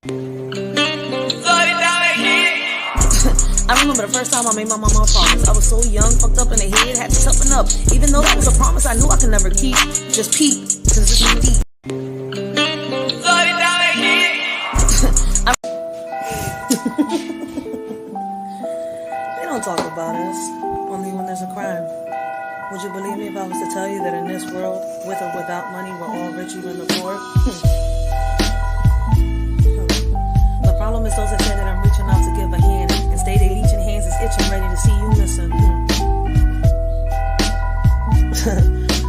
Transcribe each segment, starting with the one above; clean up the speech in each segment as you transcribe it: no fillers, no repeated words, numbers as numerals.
I remember the first time I made my mama a promise. I was so young, fucked up in the head, had to toughen up. Even though that was a promise I knew I could never keep. Just peep, cause this is deep. They don't talk about us, only when there's a crime. Would you believe me if I was to tell you that in this world, with or without money, we're all rich, even the poor? The problem is those that say that I'm reaching out to give a hand and stay they leeching hands is itching, ready to see you missing.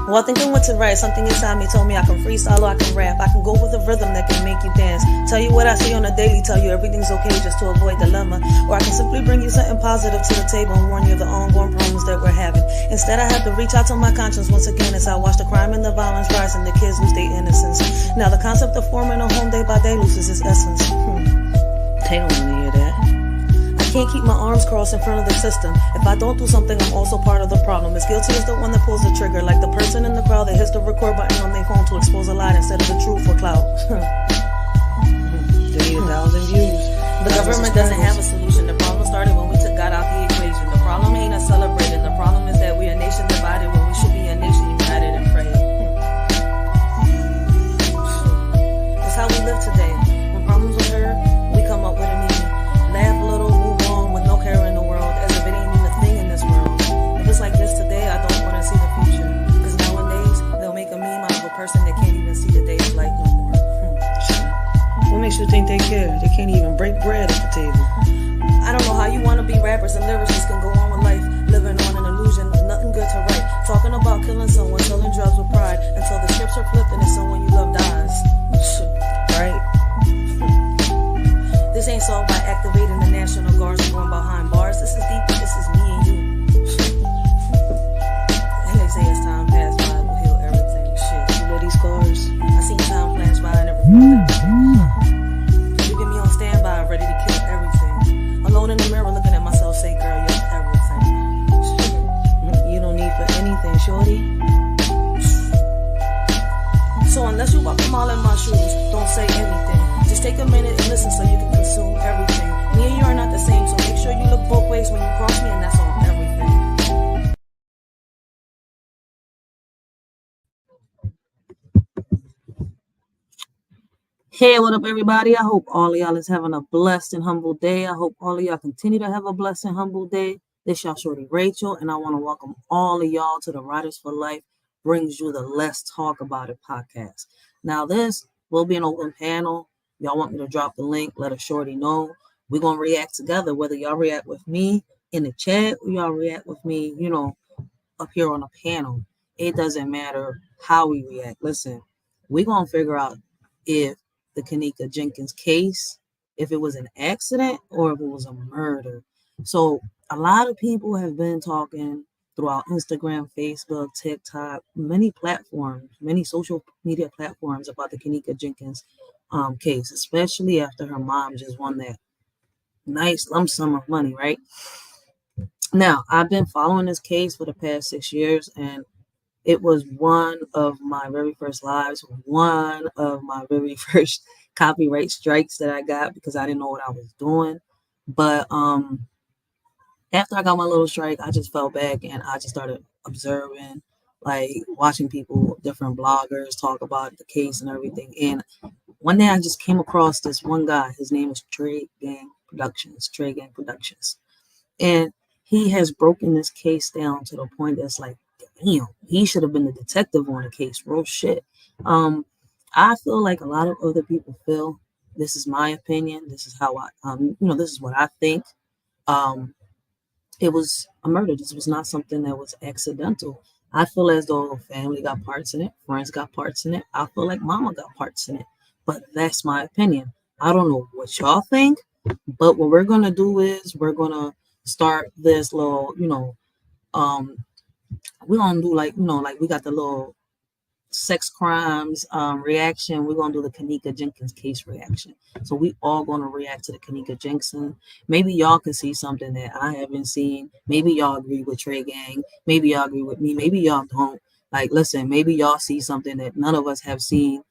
Well, I think I went to write. Something inside me told me I can freestyle or I can rap. I can go with a rhythm that can make you dance. Tell you what I see on a daily, tell you everything's okay just to avoid dilemma. Or I can simply bring you something positive to the table and warn you of the ongoing problems that we're having. Instead, I have to reach out to my conscience once again as I watch the crime and the violence rise and the kids lose their innocence. Now the concept of forming a home day by day loses its essence. They don't want to hear that. I can't keep my arms crossed in front of the system. If I don't do something, I'm also part of the problem. As guilty as the one that pulls the trigger, like the person in the crowd that hits the record button on their phone to expose a lie instead of the truth for clout. They need 1,000 views. The government doesn't have a solution. The problem started when we took God out the equation. The problem ain't us celebrating. The problem is that we're a nation divided when we should be a nation united and praying. That's how we live today. When problems occur, we come up with a meaning. Laugh a little, move on with no care in the world, as if it ain't even a thing in this world. If it's like this today, I don't want to see the future. Because nowadays, they'll make a meme out of a person that can't even see the day of light no more. What makes you think they care? They can't even break bread at the table. I don't know how you want to be rappers and lyricists can go on with life, living on an illusion with nothing good to write. Talking about killing someone, selling drugs with pride, until the scripts are flipped and it's someone you love dies. Right? This ain't solved by activating the National Guards and going behind bars. This is deep, this is me and you. And they say as time passed by, we'll heal everything. Shit, you know these scars? I seen time flash by and never feel everything. You get me on standby, ready to kill everything. Alone in the mirror looking at myself, say, girl, you're everything. You don't need for anything, shorty. So unless you walk a mile in my shoes, don't say anything. Just take a minute and listen so you can consume everything. Me and you are not the same, so make sure you look both ways when you cross me, and that's on everything. Hey, what up, everybody? I hope all of y'all is having a blessed and humble day. I hope all of y'all continue to have a blessed and humble day. This y'all shorty Racheal, and I want to welcome all of y'all to the Writers for Life Brings You the Let's Talk About It podcast. Now, this will be an open panel. Y'all want me to drop the link, let a shorty know. We're going to react together, whether y'all react with me in the chat or y'all react with me, up here on a panel. It doesn't matter how we react. Listen, we're going to figure out if the Kenika Jenkins case, if it was an accident or if it was a murder. So a lot of people have been talking throughout Instagram, Facebook, TikTok, many platforms, many social media platforms about the Kenika Jenkins case, especially after her mom just won that nice lump sum of money, right? Now, I've been following this case for the past 6 years, and it was one of my very first lives, one of my very first copyright strikes that I got because I didn't know what I was doing. But after I got my little strike, I just fell back and I just started observing, like watching people, different bloggers talk about the case and everything. And one day I just came across this one guy. His name is Trey Gang Productions. And he has broken this case down to the point that's like, damn, he should have been the detective on the case. Real shit. I feel like a lot of other people feel. This is my opinion. This is how this is what I think. It was a murder. This was not something that was accidental. I feel as though family got parts in it, friends got parts in it. I feel like mama got parts in it. But that's my opinion. I don't know what y'all think, but what we're going to do is we're going to start this little, we're going to do like we got the little sex crimes reaction. We're going to do the Kenika Jenkins case reaction. So we all going to react to the Kenika Jenkins. Maybe y'all can see something that I haven't seen. Maybe y'all agree with Trey Gang. Maybe y'all agree with me. Maybe y'all don't. Like, listen, maybe y'all see something that none of us have seen.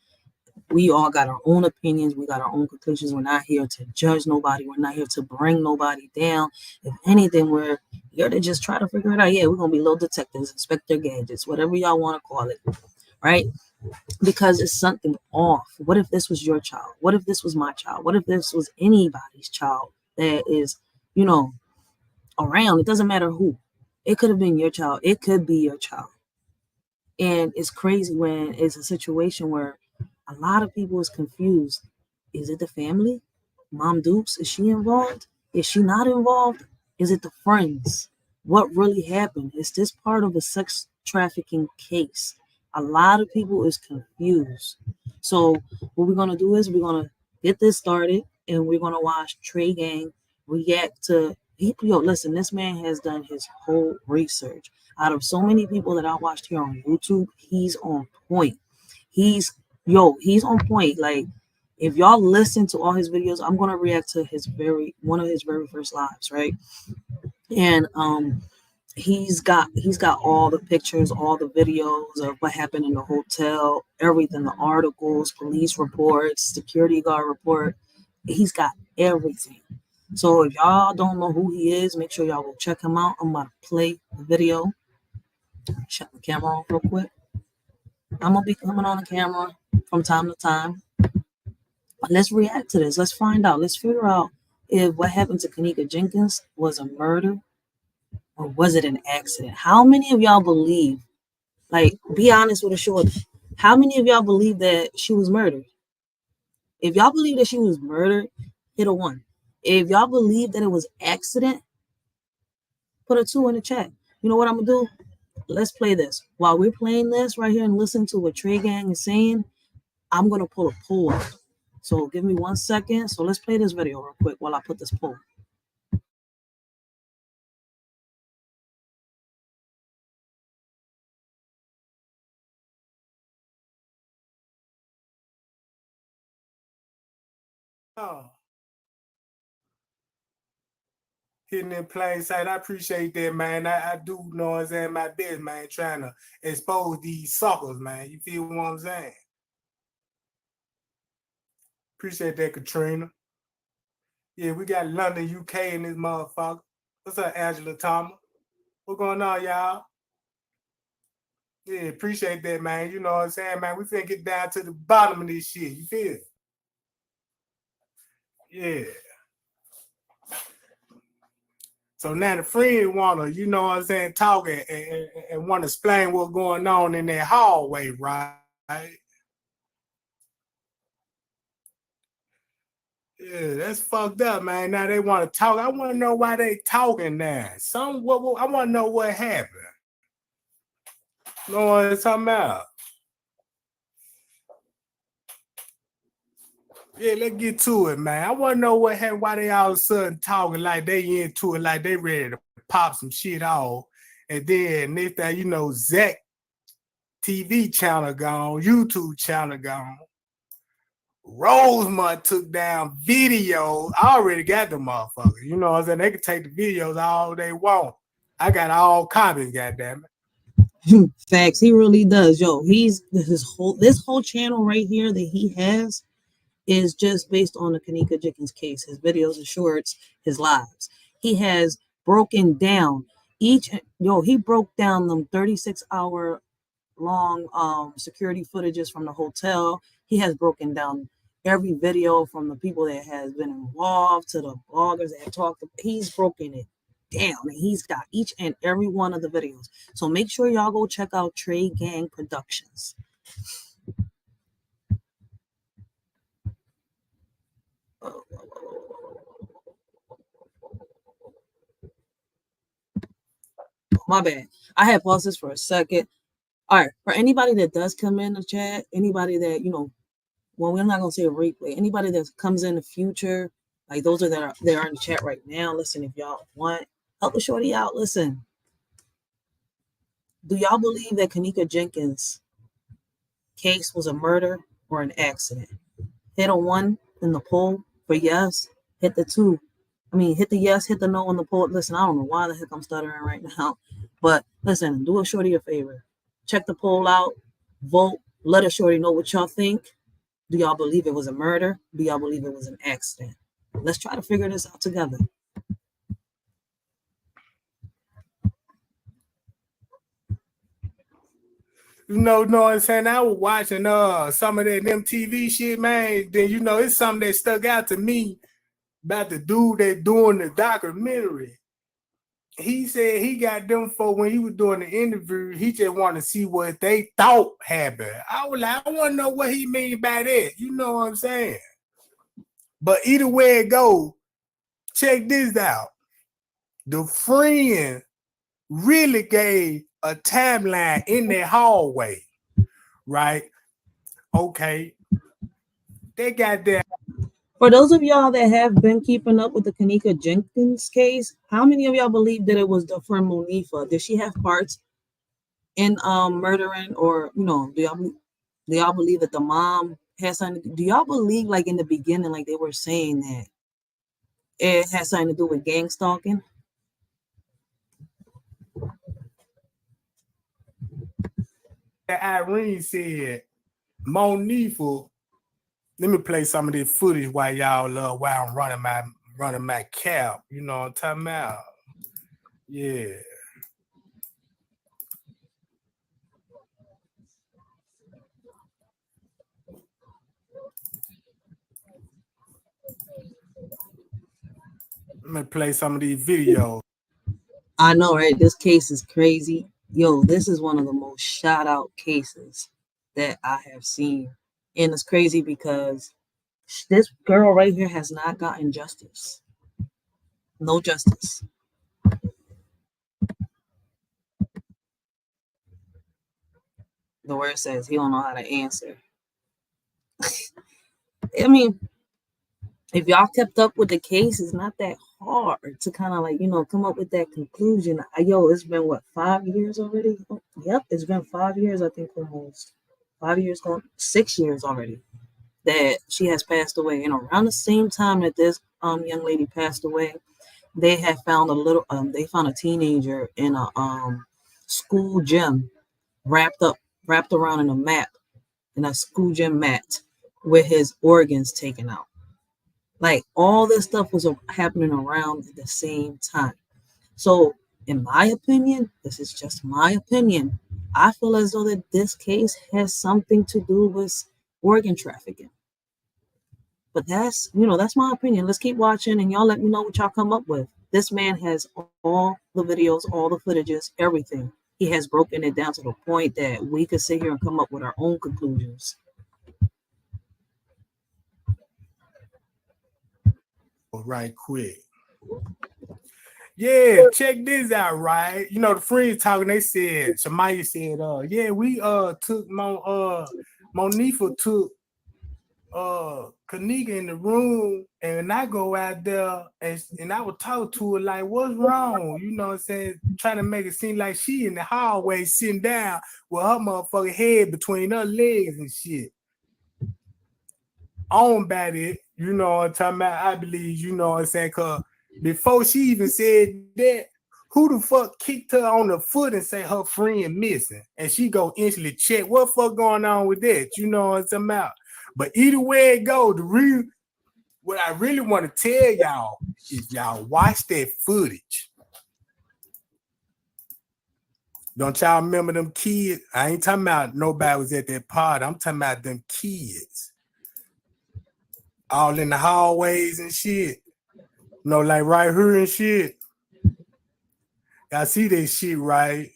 We all got our own opinions. We got our own conclusions. We're not here to judge nobody. We're not here to bring nobody down. If anything, we're here to just try to figure it out. Yeah, we're going to be little detectives, Inspector Gadgets, whatever y'all want to call it, right? Because it's something off. What if this was your child? What if this was my child? What if this was anybody's child that is, around? It doesn't matter who. It could have been your child. It could be your child. And it's crazy when it's a situation where a lot of people is confused. Is it the family? Mom Dukes, is she involved? Is she not involved? Is it the friends? What really happened? Is this part of a sex trafficking case? A lot of people is confused. So what we're gonna do is we're gonna get this started and we're gonna watch Trey Gang react to listen, this man has done his whole research. Out of so many people that I watched here on YouTube, he's on point. He's on point. Like, if y'all listen to all his videos, I'm gonna react to one of his very first lives, right? And he's got all the pictures, all the videos of what happened in the hotel, everything, the articles, police reports, security guard report. He's got everything. So if y'all don't know who he is, make sure y'all go check him out. I'm about to play the video. Shut the camera off real quick. I'm gonna be coming on the camera from time to time. Let's react to this. Let's find out. Let's figure out if what happened to Kenika Jenkins was a murder or was it an accident. How many of y'all believe, like, be honest with a shorty, how many of y'all believe that she was murdered? If y'all believe that she was murdered, hit a 1. If y'all believe that it was accident, put a 2 in the chat. You know what I'm gonna do? Let's play this. While we're playing this right here and listen to what Trey Gang is saying, I'm gonna pull a poll up. So give me 1 second. So let's play this video real quick while I put this poll. Oh, hitting in plain sight. I appreciate that, man. I do know what I'm saying, my best, man, trying to expose these suckers, man. You feel what I'm saying? Appreciate that, Katrina. Yeah, we got London, UK in this motherfucker. What's up, Angela Thomas? What's going on, y'all? Yeah, appreciate that, man. You know what I'm saying, man? We finna get down to the bottom of this shit. You feel? Yeah. So now the friend wanna, you know what I'm saying, talk and want to explain what's going on in that hallway, right? Yeah, that's fucked up, man. Now they want to talk. I want to know why they talking now. I want to know what happened. You know what I'm talking about? Yeah, let's get to it, man. I want to know what happened, why they all of a sudden talking like they into it, like they ready to pop some shit off. And then next thing you know, Zach TV channel gone, YouTube channel gone. Rosemont took down videos. I already got the motherfuckers. You know what I'm saying? They can take the videos all they want. I got all copies, goddamn it. Facts, he really does. Yo, this whole channel right here that he has is just based on the Kenika Jenkins case. His videos, his shorts, his lives. He has broken down he broke down them 36-hour long security footages from the hotel. He has broken down every video from the people that has been involved to the bloggers that have talked. He's broken it down and he's got each and every one of the videos. So make sure y'all go check out Trey Gang Productions. My bad. I had paused this for a second. All right. For anybody that does come in the chat, anybody that, well, we're not going to say a replay. Anybody that comes in the future, like those that are in the chat right now, listen, if y'all want, help a shorty out. Listen, do y'all believe that Kenika Jenkins case was a murder or an accident? Hit a 1 in the poll for yes. Hit the 2. Hit the yes, hit the no on the poll. Listen, I don't know why the heck I'm stuttering right now. But listen, do a shorty a favor. Check the poll out. Vote. Let a shorty know what y'all think. Do y'all believe it was a murder? Do y'all believe it was an accident? Let's try to figure this out together. Know what I'm saying? I was watching some of that MTV shit, man. Then it's something that stuck out to me about the dude that doing the documentary. He said he got them for when he was doing the interview, he just wanted to see what they thought happened. I was like, I want to know what he mean by that. You know what I'm saying? But either way it go, check this out. The friend really gave a timeline in their hallway, right? Okay. They got that. For those of y'all that have been keeping up with the kenika Jenkins case, how many of y'all believe that it was the friend Monifa? Did she have parts in murdering, or do y'all believe that the mom has something? Do y'all believe, like in the beginning, like they were saying that it has something to do with gang stalking? Irene said, Monifa. Let me play some of this footage while y'all while I'm running my cap. You know what I'm talking about? Yeah. Let me play some of these videos. I know, right? This case is crazy. Yo, this is one of the most shout out cases that I have seen. And it's crazy because this girl right here has not gotten justice. No justice. The word says he don't know how to answer. I mean, if y'all kept up with the case, it's not that hard to kind of come up with that conclusion. Yo, it's been what, 5 years already? Oh, yep, it's been 5 years, I think, almost 5 years, going 6 years already, that she has passed away. And around the same time that this young lady passed away, they had found they found a teenager in a school gym, wrapped around in a school gym mat, with his organs taken out. Like, all this stuff was happening around at the same time. So, in my opinion, this is just my opinion, I feel as though that this case has something to do with organ trafficking. But that's my opinion. Let's keep watching, and y'all let me know what y'all come up with. This man has all the videos, all the footages, everything. He has broken it down to the point that we could sit here and come up with our own conclusions. Right quick. Yeah, check this out, right? The friends talking, they said, Shamaya said, yeah, we took Monifa took Kenika in the room, and I go out there and I would talk to her like, what's wrong? You know what I'm saying? Trying to make it seem like she in the hallway sitting down with her motherfucking head between her legs and shit. On about it, you know what I'm talking about? I believe, you know what I'm saying? Cause before she even said that, who the fuck kicked her on the foot and say her friend missing? And she go instantly check what fuck going on with that. You know what I'm talking about? But either way it go, what I really want to tell y'all is y'all watch that footage. Don't y'all remember them kids? I ain't talking about nobody was at that party. I'm talking about them kids. All in the hallways and shit. Like right here and shit. Y'all see that shit, right?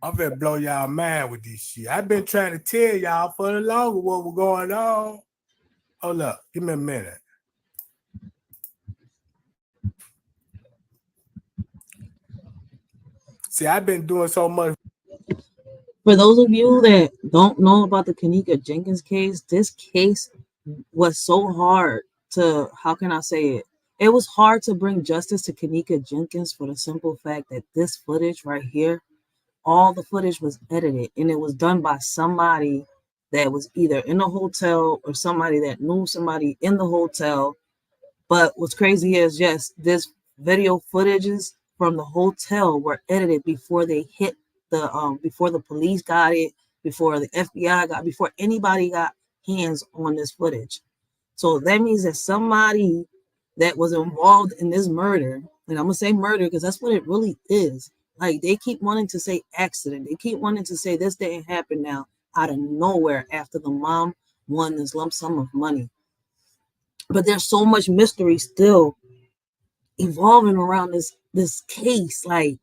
I'm gonna blow y'all mind with this shit. I've been trying to tell y'all for the longer what was going on. Hold up, give me a minute. See, I've been doing so much. For those of you that don't know about the kenika Jenkins case, this case was so hard to, how can I say it? It was hard to bring justice to kenika Jenkins for the simple fact that this footage right here, all the footage was edited, and it was done by somebody that was either in the hotel or somebody that knew somebody in the hotel. But what's crazy is, yes, this video footages from the hotel were edited before they hit before the police got it, before the FBI got, before anybody got hands on this footage. So that means that somebody that was involved in this murder, and I'm gonna say murder because that's what it really is. Like, they keep wanting to say accident. They keep wanting to say this didn't happen now out of nowhere after the mom won this lump sum of money. But there's so much mystery still evolving around this case. Like,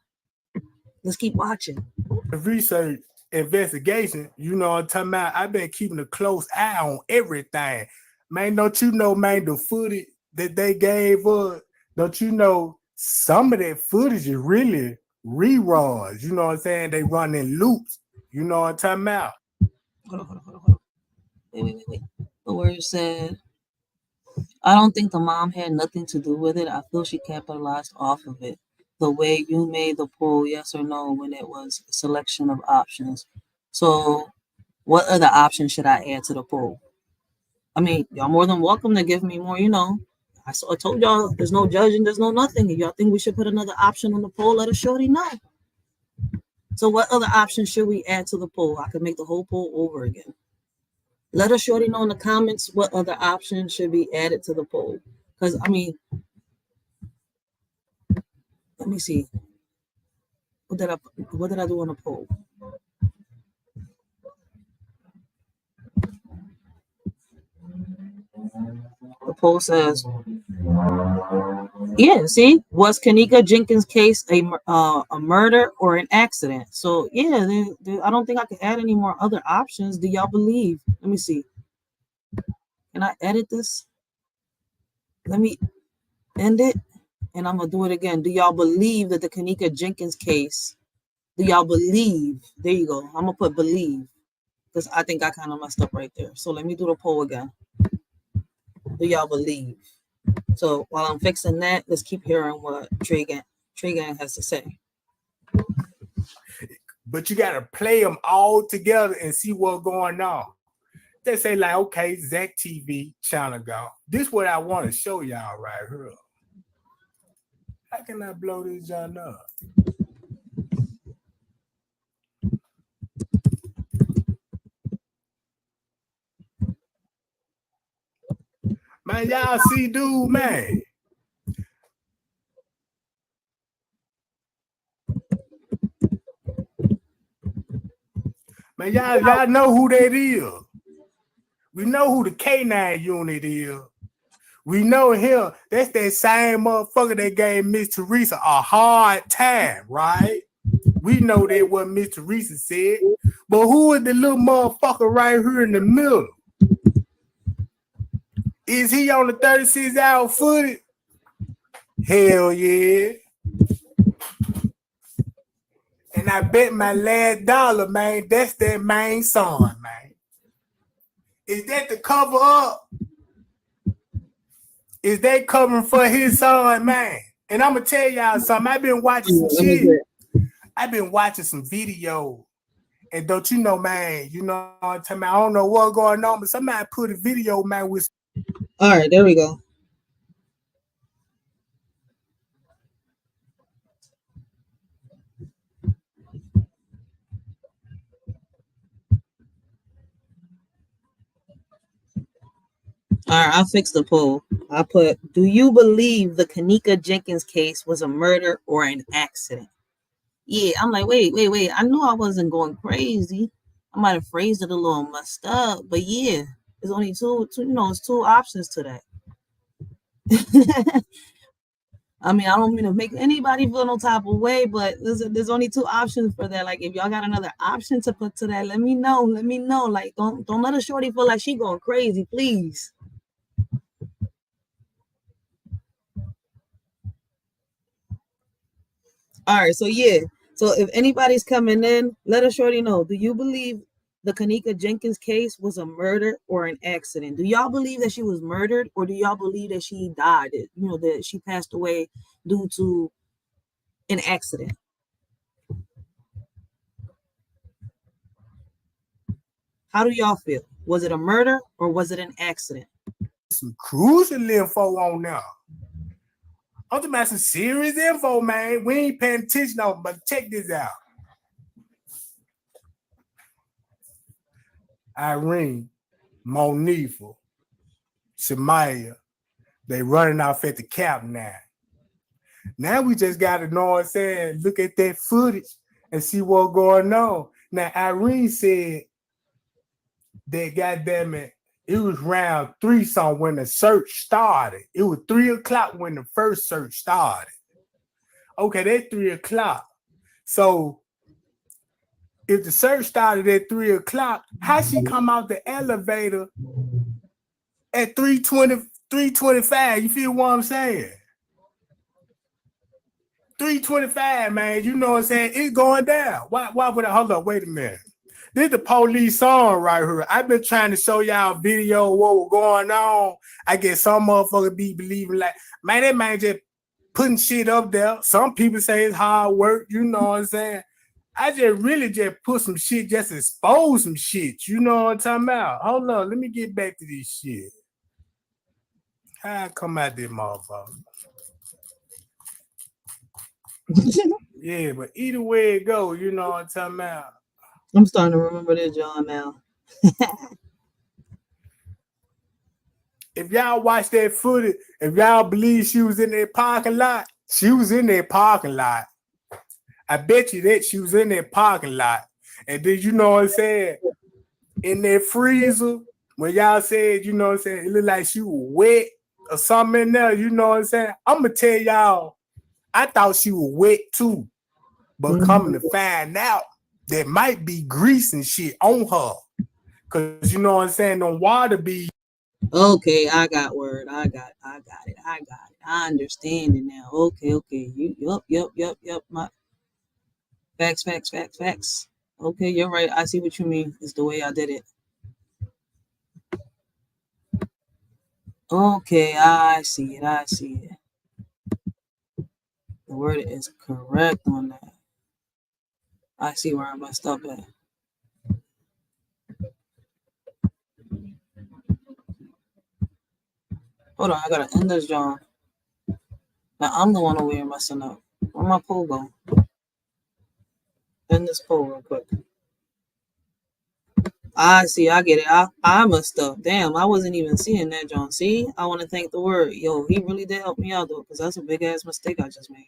let's keep watching. The research investigation, you know what I'm talking about? I've been keeping a close eye on everything. Man, don't you know, man, the footage that they gave us, don't you know some of that footage is really reruns? You know what I'm saying? They run in loops. You know what I'm talking about? Hold on. Wait. The word said, I don't think the mom had nothing to do with it. I feel she capitalized off of it. The way you made the poll, yes or no, when it was a selection of options. So, what other options should I add to the poll? I mean, y'all more than welcome to give me more, I told y'all there's no judging, there's no nothing. If y'all think we should put another option on the poll, let us shorty know. So what other options should we add to the poll? I could make the whole poll over again. Let us shorty know in the comments what other options should be added to the poll. Because, I mean, let me see. What did I do on the poll? The poll says, yeah, see, was kenika jenkins case a murder or an accident? So yeah, I don't think I can add any more other options. Do y'all believe? Let me see. Can I edit this? Let me end it, and I'm gonna do it again. Do y'all believe that the kenika jenkins case? Do y'all believe? There you go. I'm gonna put believe because I think I kind of messed up right there. So let me do the poll again. Do y'all believe? So while I'm fixing that, let's keep hearing what Trey Gang has to say. But you got to play them all together and see what's going on. They say, like, okay, Zach TV channel go. This is what I want to show y'all right here. How can I blow this John up? Man, y'all see, dude, man. Man, y'all know who that is. We know who the K9 unit is. We know him. That's that same motherfucker that gave Miss Teresa a hard time, right? We know that what Miss Teresa said. But who is the little motherfucker right here in the middle? Is he on the 36-hour footage? Hell yeah. And I bet my last dollar, man, that's that main son, man. Is that the cover up? Is that covering for his son, man? And I'm gonna tell y'all something. I've been watching some shit. I've been watching some videos. And don't you know, man, you know what I'm talking about? I don't know what's going on, but somebody put a video, man, with. All right, there we go. All right, I'll fix the poll. I put, do you believe the kenika jenkins case was a murder or an accident? Yeah, I'm like, wait. I knew I wasn't going crazy. I might have phrased it a little messed up, but yeah, there's only two it's two options to that. I mean, I don't mean to make anybody feel no type of way, but there's only two options for that. Like, if y'all got another option to put to that, let me know. Like, don't let a shorty feel like she going crazy, please. All right, so yeah. So if anybody's coming in, let us shorty know. Do you believe the kenika jenkins case was a murder or an accident? Do y'all believe that she was murdered, or do y'all believe that she died? That she passed away due to an accident? How do y'all feel? Was it a murder or was it an accident? Some crucial info on now. I'm talking about some serious info, man. We ain't paying attention on, but check this out. Irene, Monifa, Shemaya, they running off at the cap now. Now we just gotta know what I'm saying, look at that footage and see what's going on. Now Irene said that goddamn it was round 3 something when the search started. It was 3:00 when the first search started. Okay, that's 3:00. So if the search started at 3:00, how she come out the elevator at 3:20, 3:25? You feel what I'm saying? 3:25, man. You know what I'm saying? It's going down. Why would I hold up? Wait a minute. This is the police song right here. I've been trying to show y'all a video of what was going on. I guess some motherfuckers be believing like, man, that man just putting shit up there. Some people say it's hard work, you know what I'm saying? I just really just put some shit, just expose some shit. You know what I'm talking about? Hold on, let me get back to this shit. How I come out this motherfucker? Yeah, but either way it go, you know what I'm talking about. I'm starting to remember this, John, now. If y'all watch that footage, if y'all believe she was in that parking lot, she was in that parking lot. I bet you that she was in that parking lot. And then you know what I'm saying? In that freezer, when y'all said, you know what I'm saying, it looked like she was wet or something in there, you know what I'm saying? I'm gonna tell y'all, I thought she was wet too. But coming to find out, there might be grease and shit on her. Cause you know what I'm saying, them water be. Okay, I got word. I got it. I understand it now. Okay. Yep. My facts. Okay, you're right. I see what you mean. It's the way I did it. Okay, I see it. The word is correct on that. I see where I messed up at. Hold on, I gotta end this, John. Now I'm the one over here messing up. Where my poll go? End this poll real quick. I see, I get it. I messed up. Damn, I wasn't even seeing that, John. See, I want to thank the word. Yo, he really did help me out though, because that's a big ass mistake I just made.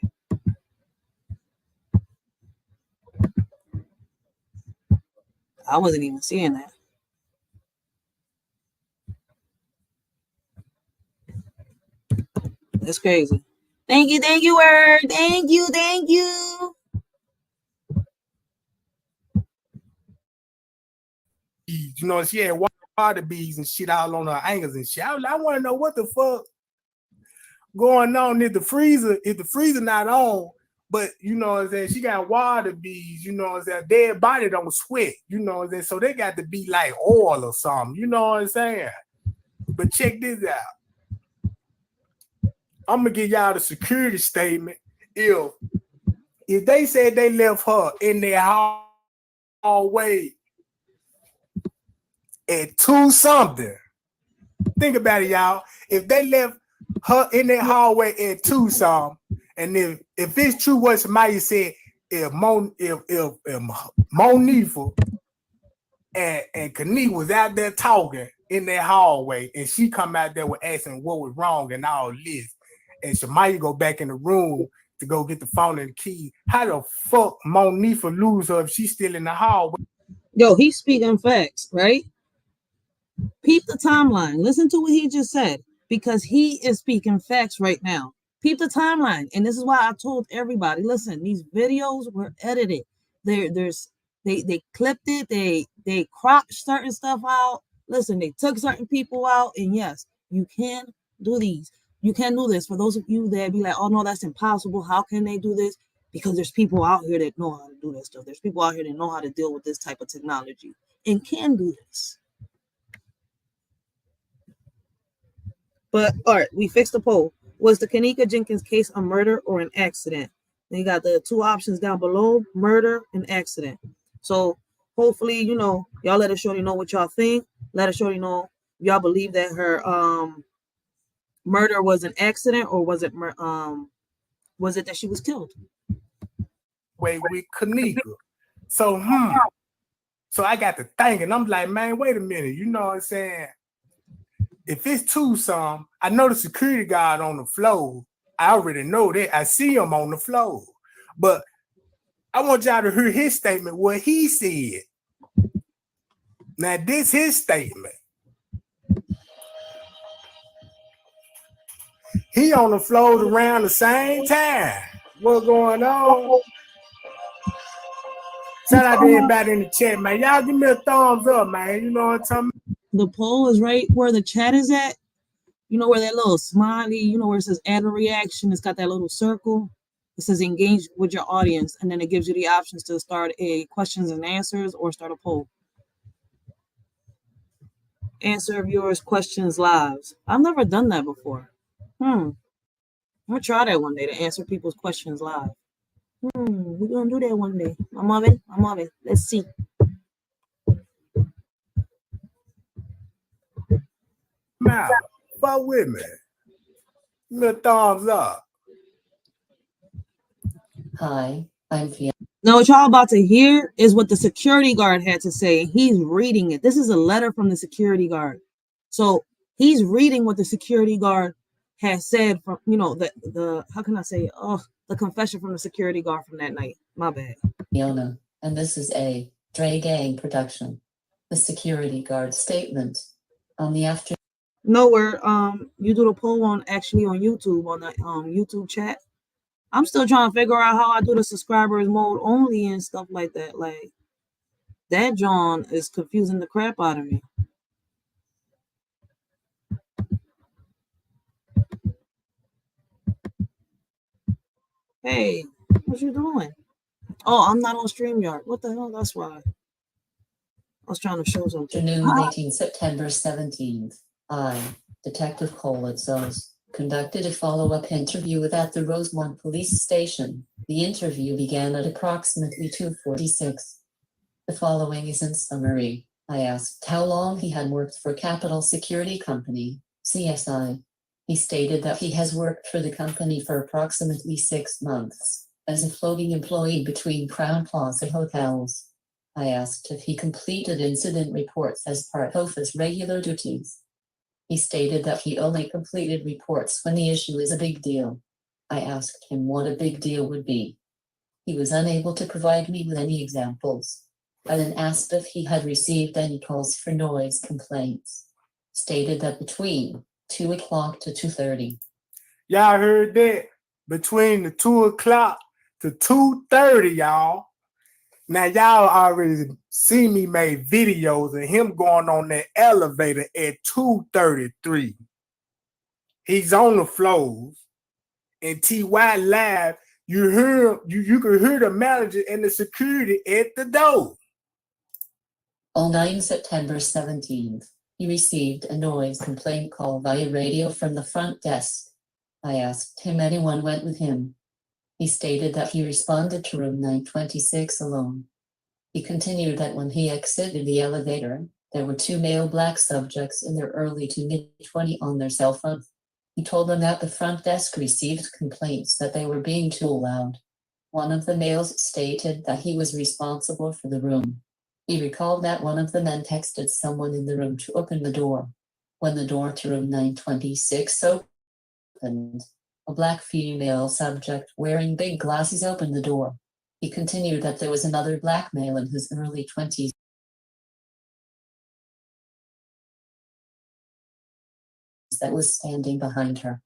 I wasn't even seeing that. That's crazy. Thank you, word. Thank you. You know, she had water beads and shit all on her ankles and shit. I want to know what the fuck going on. If the freezer not on, but you know what I'm saying, she got water beads, you know what I'm saying, dead body don't sweat, you know what I'm saying, so they got to be like oil or something, you know what I'm saying. But check this out. I'm gonna give y'all the security statement. If they said they left her in their hallway at 2 something, think about it, y'all. If they left her in their hallway at 2 something, and if it's true what somebody said, if Monifa and Kenika was out there talking in their hallway, and she come out there with asking what was wrong and all this, and Shemaya go back in the room to go get the phone and the key, how the fuck Monifa lose her if she's still in the hallway? Yo, he's speaking facts, right? Peep the timeline. Listen to what he just said, because he is speaking facts right now. Peep the timeline. And this is why I told everybody, listen, these videos were edited. They clipped it, they cropped certain stuff out. Listen, they took certain people out. And yes, you can do these. You can do this. For those of you that be like, oh no, that's impossible. How can they do this? Because there's people out here that know how to do this stuff. There's people out here that know how to deal with this type of technology and can do this. But all right, we fixed the poll. Was the Kenika Jenkins case a murder or an accident? Then you got the 2 options down below: murder and accident. So hopefully, you know, y'all let us shorty know what y'all think. Let us shorty know if y'all believe that her murder was an accident, or was it that she was killed? Way with Kenika. So So I got to thinking, I'm like, man, wait a minute, you know what I'm saying? If it's two some, I know the security guard on the floor. I already know that. I see him on the floor. But I want y'all to hear his statement, what he said. Now, this his statement. He on the floor around the same time. What's going on? Shout out to everybody in the chat, man. Y'all give me a thumbs up, man. You know what I'm talking about? The poll is right where the chat is at. You know where that little smiley, you know where it says add a reaction, it's got that little circle. It says engage with your audience, and then it gives you the options to start a questions and answers or start a poll. Answer viewers' questions live. I've never done that before. I'm gonna try that one day to answer people's questions live. We're gonna do that one day. I'm of it. Let's see. Now, fuck with me. Give me a thumbs up. Hi, I'm Fiona. Now, what y'all about to hear is what the security guard had to say. He's reading it. This is a letter from the security guard. So he's reading what the security guard has said from, you know, the how can I say, the confession from the security guard from that night. My bad. Fiona, and this is a Dre Gang production. The security guard statement on the after. Nowhere. You do the poll on YouTube on the YouTube chat. I'm still trying to figure out how I do the subscribers mode only and stuff like that. Like that John is confusing the crap out of me. Hey, what you doing? Oh, I'm not on StreamYard. What the hell? That's why. I was trying to show something. Afternoon, 18 September 17th. I, Detective Colitzos, conducted a follow-up interview at the Rosemont Police Station. The interview began at approximately 2:46. The following is in summary. I asked how long he had worked for Capital Security Company, CSI. He stated that he has worked for the company for approximately 6 months as a floating employee between Crown Plaza hotels. I asked if he completed incident reports as part of his regular duties. He stated that he only completed reports when the issue is a big deal. I asked him what a big deal would be. He was unable to provide me with any examples. I then asked if he had received any calls for noise complaints. Stated that between 2 o'clock to 2:30. Y'all heard that? Between the 2 o'clock to 2:30, y'all. Now, y'all already see me make videos of him going on that elevator at 2:33. He's on the floors. And TY live, you hear you can hear the manager and the security at the door. On 9 September 17th, he received a noise complaint call via radio from the front desk. I asked him if anyone went with him. He stated that he responded to room 926 alone. He continued that when he exited the elevator, there were 2 male black subjects in their early to mid-20s on their cell phones. He told them that the front desk received complaints that they were being too loud. One of the males stated that he was responsible for the room. He recalled that one of the men texted someone in the room to open the door. When the door to room 926 opened, a black female subject wearing big glasses opened the door. He continued that there was another black male in his early 20s that was standing behind her.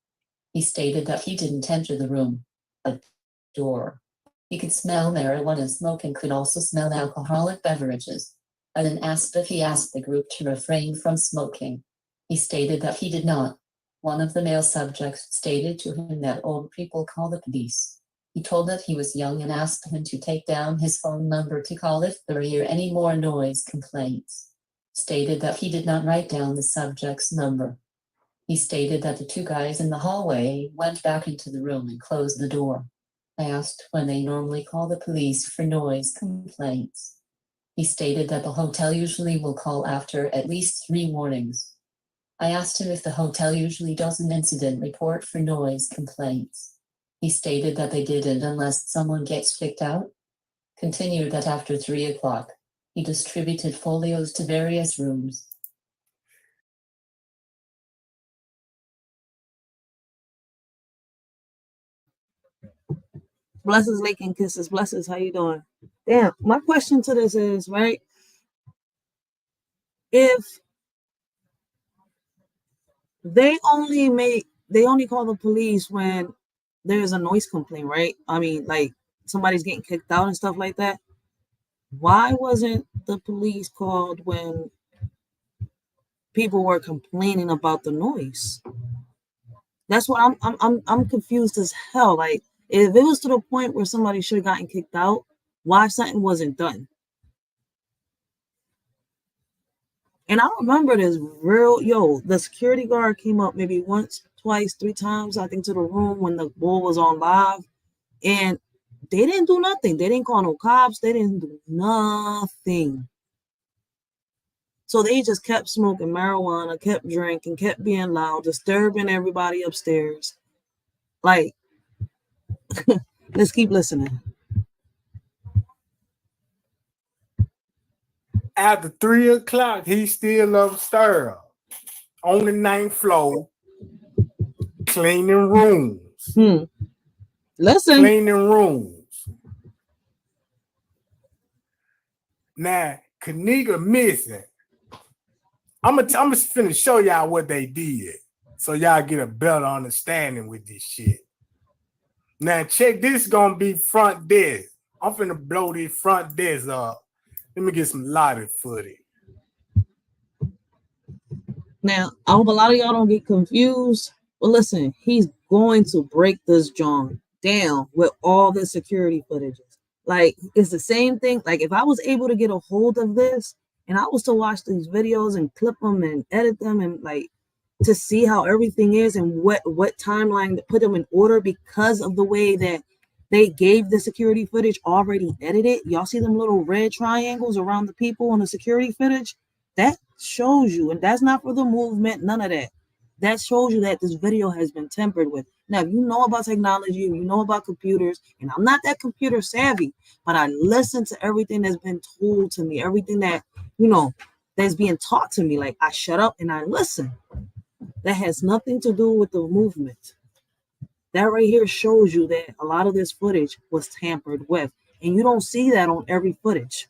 He stated that he didn't enter the room, but the door. He could smell marijuana smoke and could also smell alcoholic beverages. I then asked if he asked the group to refrain from smoking. He stated that he did not. One of the male subjects stated to him that old people call the police. He told that he was young and asked him to take down his phone number to call if there were any more noise complaints. Stated that he did not write down the subject's number. He stated that the 2 guys in the hallway went back into the room and closed the door. I asked when they normally call the police for noise complaints. He stated that the hotel usually will call after at least 3 warnings. I asked him if the hotel usually does an incident report for noise complaints. He stated that they didn't unless someone gets kicked out. Continued that after 3 o'clock, He distributed folios to various rooms. Blessings, Lake and Kisses. Blessings, how you doing? Damn, my question to this is, right? If they only call the police when there's a noise complaint, right? I mean, like somebody's getting kicked out and stuff like that. Why wasn't the police called when people were complaining about the noise? That's what I'm confused as hell. Like, if it was to the point where somebody should have gotten kicked out, why something wasn't done? And I remember this the security guard came up maybe once, twice, three times, I think, to the room when the bull was on live. And they didn't do nothing. They didn't call no cops. They didn't do nothing. So they just kept smoking marijuana, kept drinking, kept being loud, disturbing everybody upstairs. Like, let's keep listening. After 3 o'clock, he's still upstairs on the 9th floor, cleaning rooms. Listen. Cleaning rooms. Now, kenika missing. I'm finna show y'all what they did so y'all get a better understanding with this shit. Now, check this, gonna be front desk. I'm finna blow this front desk up. Let me get some lobby footage. Now, I hope a lot of y'all don't get confused. But listen, he's going to break this joint down with all the security footages. Like, it's the same thing. Like, if I was able to get a hold of this and I was to watch these videos and clip them and edit them and like to see how everything is and what timeline to put them in order because of the way that they gave the security footage already edited. Y'all see them little red triangles around the people on the security footage? That shows you, and that's not for the movement, none of that. That shows you that this video has been tampered with. Now, if you know about technology, you know about computers, and I'm not that computer savvy, but I listen to everything that's been told to me, everything that, that's being taught to me. Like, I shut up and I listen. That has nothing to do with the movement. That right here shows you that a lot of this footage was tampered with, and you don't see that on every footage.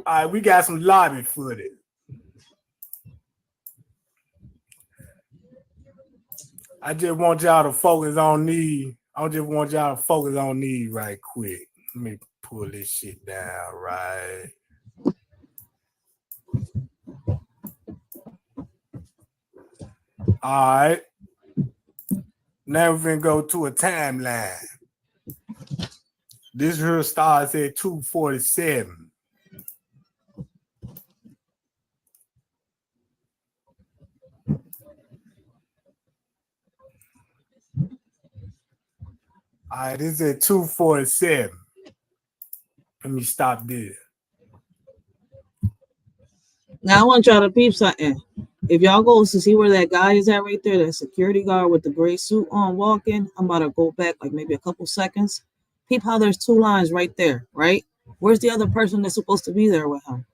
All right, we got some lobby footage. I just want y'all to focus on these. Right quick. Let me pull this shit down right. All right. Now we're gonna go to a timeline. This here starts at 2:47. All right, this is at 2:47. Let me stop there. Now I want y'all to peep something. If y'all go to see where that guy is at right there, that security guard with the gray suit on walking, I'm about to go back like maybe a couple seconds. Peep how there's two lines right there, right? Where's the other person that's supposed to be there with him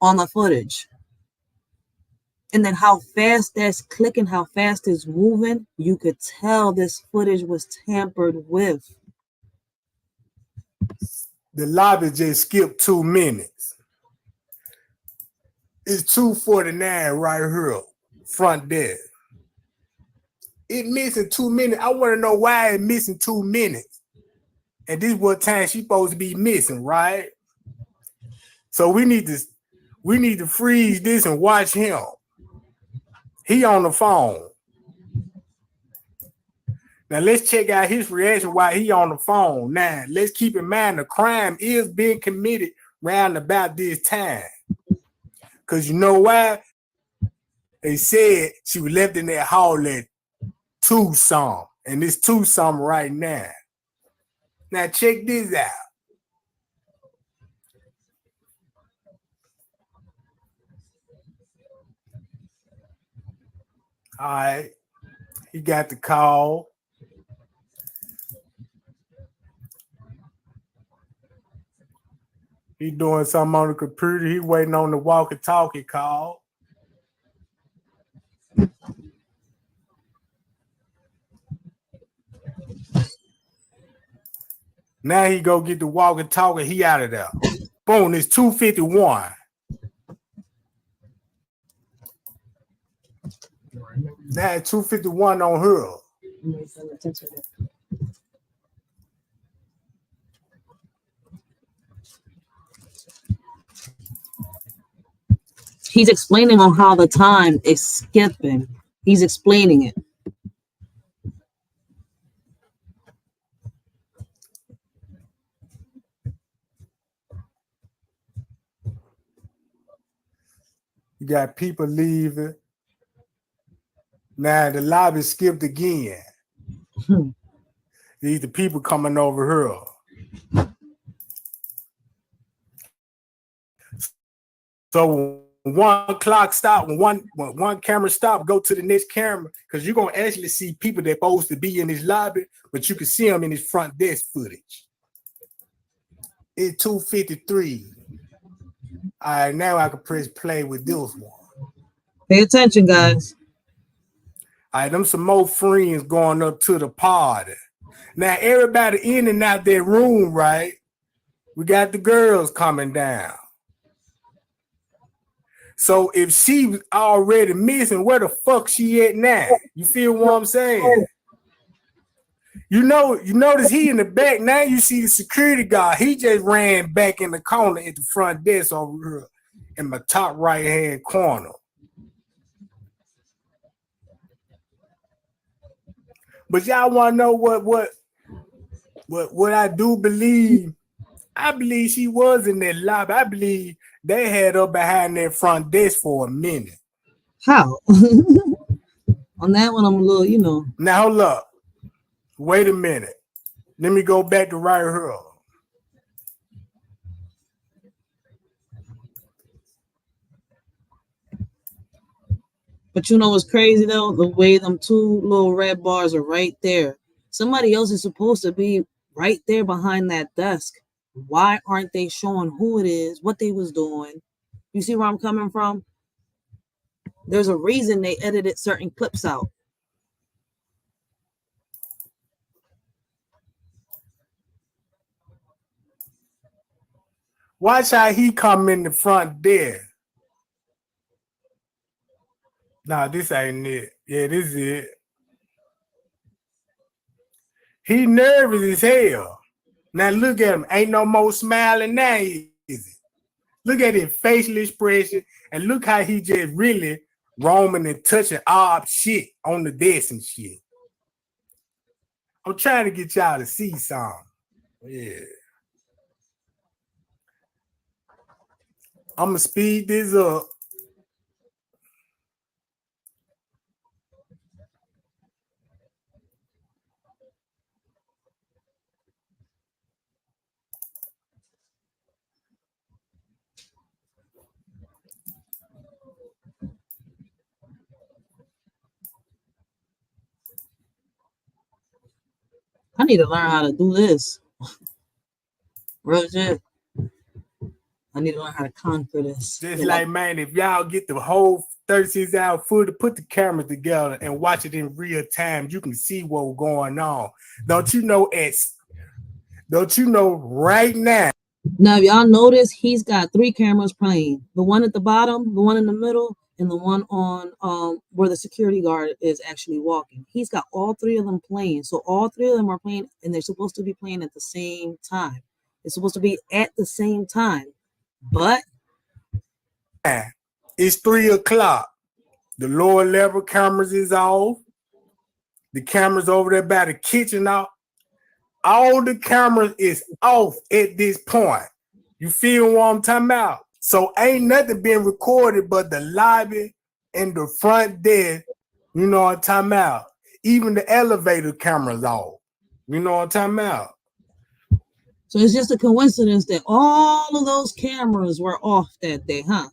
on the footage? And then how fast that's clicking, how fast it's moving, you could tell this footage was tampered with. The lobby just skipped 2 minutes. It's 2:49 right here, front desk. It missing 2 minutes. I want to know why it missing 2 minutes. And this is what time she supposed to be missing, right? So we need to freeze this and watch him. He on the phone. Now let's check out his reaction while he on the phone. Now let's keep in mind the crime is being committed round about this time. Cause you know why? They said she was left in that hall at 2-some, and it's 2-some right now. Now check this out. All right, He got the call. He doing something on the computer. He waiting on the walkie-talkie call. Now he go get the walkie-talkie. He out of there. Boom, it's 2:51. Now it's 2:51 on her. He's explaining on how the time is skipping. He's explaining it. You got people leaving. Now the lobby skipped again. These the people coming over here. So when one clock stop, when one camera stop, go to the next camera, because you're gonna actually see people that supposed to be in this lobby, but you can see them in his front desk footage. It's 2:53. All right, now I can press play with this one. Pay attention, guys. All right, them some more friends going up to the party. Now everybody in and out their room, right? We got the girls coming down. So if she was already missing, where the fuck she at now? You feel what I'm saying? You notice he in the back. Now you see the security guard. He just ran back in the corner at the front desk over here in my top right hand corner. But y'all want to know what I do believe? I believe she was in that lobby. I believe they had her behind that front desk for a minute. How? On that one, I'm a little, Now hold up. Wait a minute. Let me go back to right here. But you know what's crazy though? The way them two little red bars are right there. Somebody else is supposed to be right there behind that desk. Why aren't they showing who it is, what they was doing? You see where I'm coming from? There's a reason they edited certain clips out. Watch how he come in the front there. Nah, this ain't it. Yeah, this is it. He nervous as hell. Now look at him. Ain't no more smiling now, is it? Look at his facial expression and look how he just really roaming and touching odd shit on the desk and shit. I'm trying to get y'all to see something. Yeah. I'm going to speed this up. I need to learn how to do this. Real shit. I need to learn how to conquer this. Just like, man, if y'all get the whole 36-hour footage, put the cameras together and watch it in real time, you can see what's going on. Don't you know right now? Now, if y'all notice, he's got 3 cameras playing. The one at the bottom, the one in the middle, and the one on where the security guard is actually walking. He's got all 3 of them playing. So all 3 of them are playing, and they're supposed to be playing at the same time. It's supposed to be at the same time. But it's 3 o'clock. The lower level cameras is off. The cameras over there by the kitchen off. All the cameras is off at this point. You feel what I'm talking about? So ain't nothing being recorded but the lobby and the front desk. You know what I'm talking about? Even the elevator cameras off. You know what I'm talking about? So it's just a coincidence that all of those cameras were off that day, huh?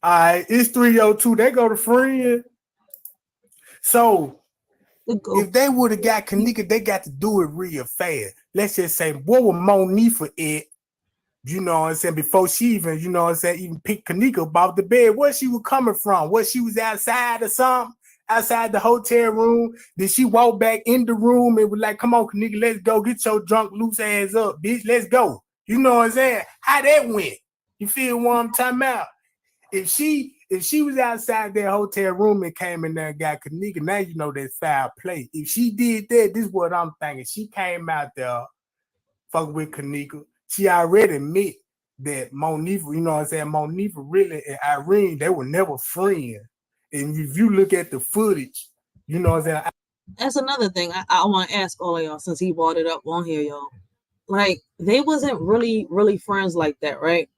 All right, it's 302. They go to friend. So if they would have got Kenika, they got to do it real fast. Let's just say, what was Monifa at? You know what I'm saying? Before she even, you know what I'm saying, even picked Kenika about the bed, where she was coming from? What, she was outside or something? Outside the hotel room? Did she walk back in the room and was like, come on, Kenika, let's go. Get your drunk loose ass up, bitch. Let's go. You know what I'm saying? How that went? You feel what I'm talking about? If she was outside that hotel room and came in there and got Kenika, now you know that's foul play. If she did that, this is what I'm thinking. She came out there fucking with Kenika. She already admit that Monifa, you know what I'm saying, Monifa really and Irene, they were never friends. And if you look at the footage, you know what I'm saying. That's another thing I want to ask all of y'all since he brought it up on here, y'all. Like, they wasn't really friends like that, right?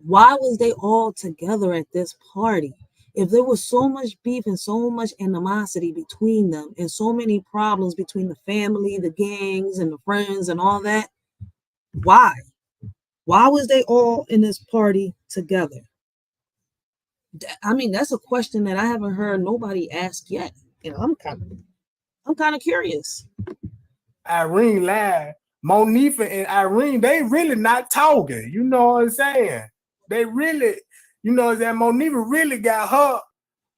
Why was they all together at this party? If there was so much beef and so much animosity between them and so many problems between the family, the gangs, and the friends and all that, why? Why was they all in this party together? I mean, that's a question that I haven't heard nobody ask yet. You know, I'm kind of curious. Irene lied. Monifa and Irene, they really not talking. You know what I'm saying? They really, you know what I'm saying? Monifa really got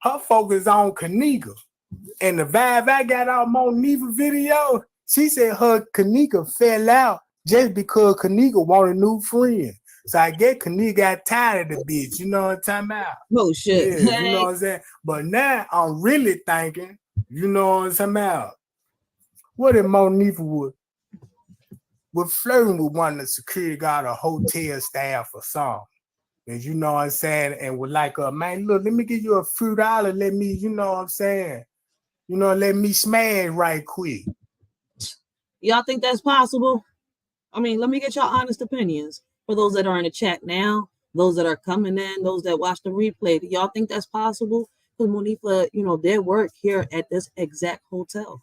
her focus on Kenika. And the vibe I got out Monifa video, she said her Kenika fell out just because Kenika wanted a new friend. So I guess Kenika got tired of the bitch. You know what I'm talking about? Oh shit. Yeah, you know what I'm saying? But now I'm really thinking, you know what I'm talking about? What if Monifa would flirting with one of the security guard or hotel staff or something? And you know what I'm saying? And would like, man, look, let me give you a few dollars. Let me, you know what I'm saying? You know, let me smash right quick. Y'all think that's possible? I mean, let me get your honest opinions. For those that are in the chat now, those that are coming in, those that watch the replay, do y'all think that's possible? Because Monifa, you know, did work here at this exact hotel.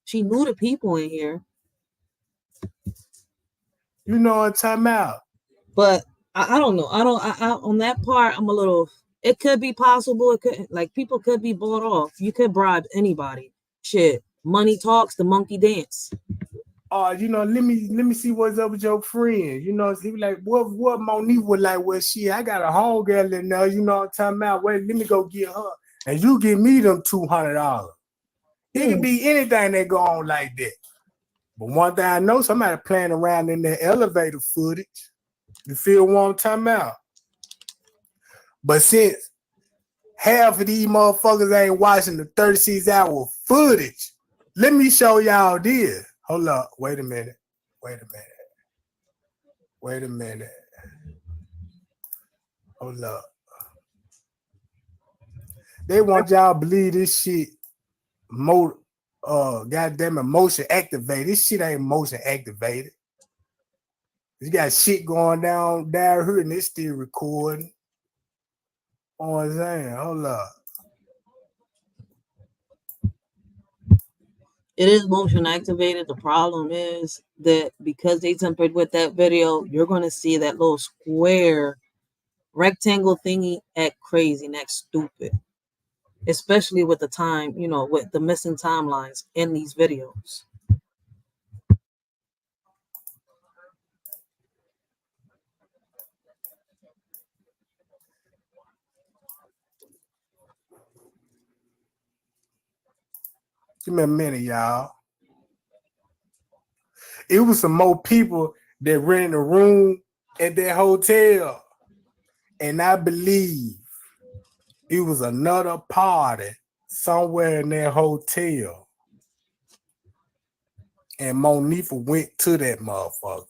She knew the people in here. You know what I'm talking about? But I don't know. I on that part, I'm a little. It could be possible. It could, like, people could be bought off. You could bribe anybody. Shit, money talks, the monkey dance. You know, let me see what's up with your friend. You know, he was like, what Monique was like, well, shit, I got a homegirl in there, you know what I'm talking about. Wait, let me go get her. And you give me them $200. It could be anything that go on like that. But one thing I know, somebody playing around in that elevator footage. You feel what I'm talking about? But since half of these motherfuckers ain't watching the 36-hour footage, let me show y'all this. Hold up. Wait a minute. Hold up. They want y'all to believe this shit goddamn motion activated. This shit ain't motion activated. You got shit going down here and it's still recording. You know what I'm saying? Hold up. It is motion activated. The problem is that because they tampered with that video, you're going to see that little square rectangle thingy act crazy and act stupid, especially with the time, you know, with the missing timelines in these videos. Give me a minute, y'all. It was some more people that rented a room at that hotel. And I believe it was another party somewhere in that hotel. And Monifa went to that motherfucker.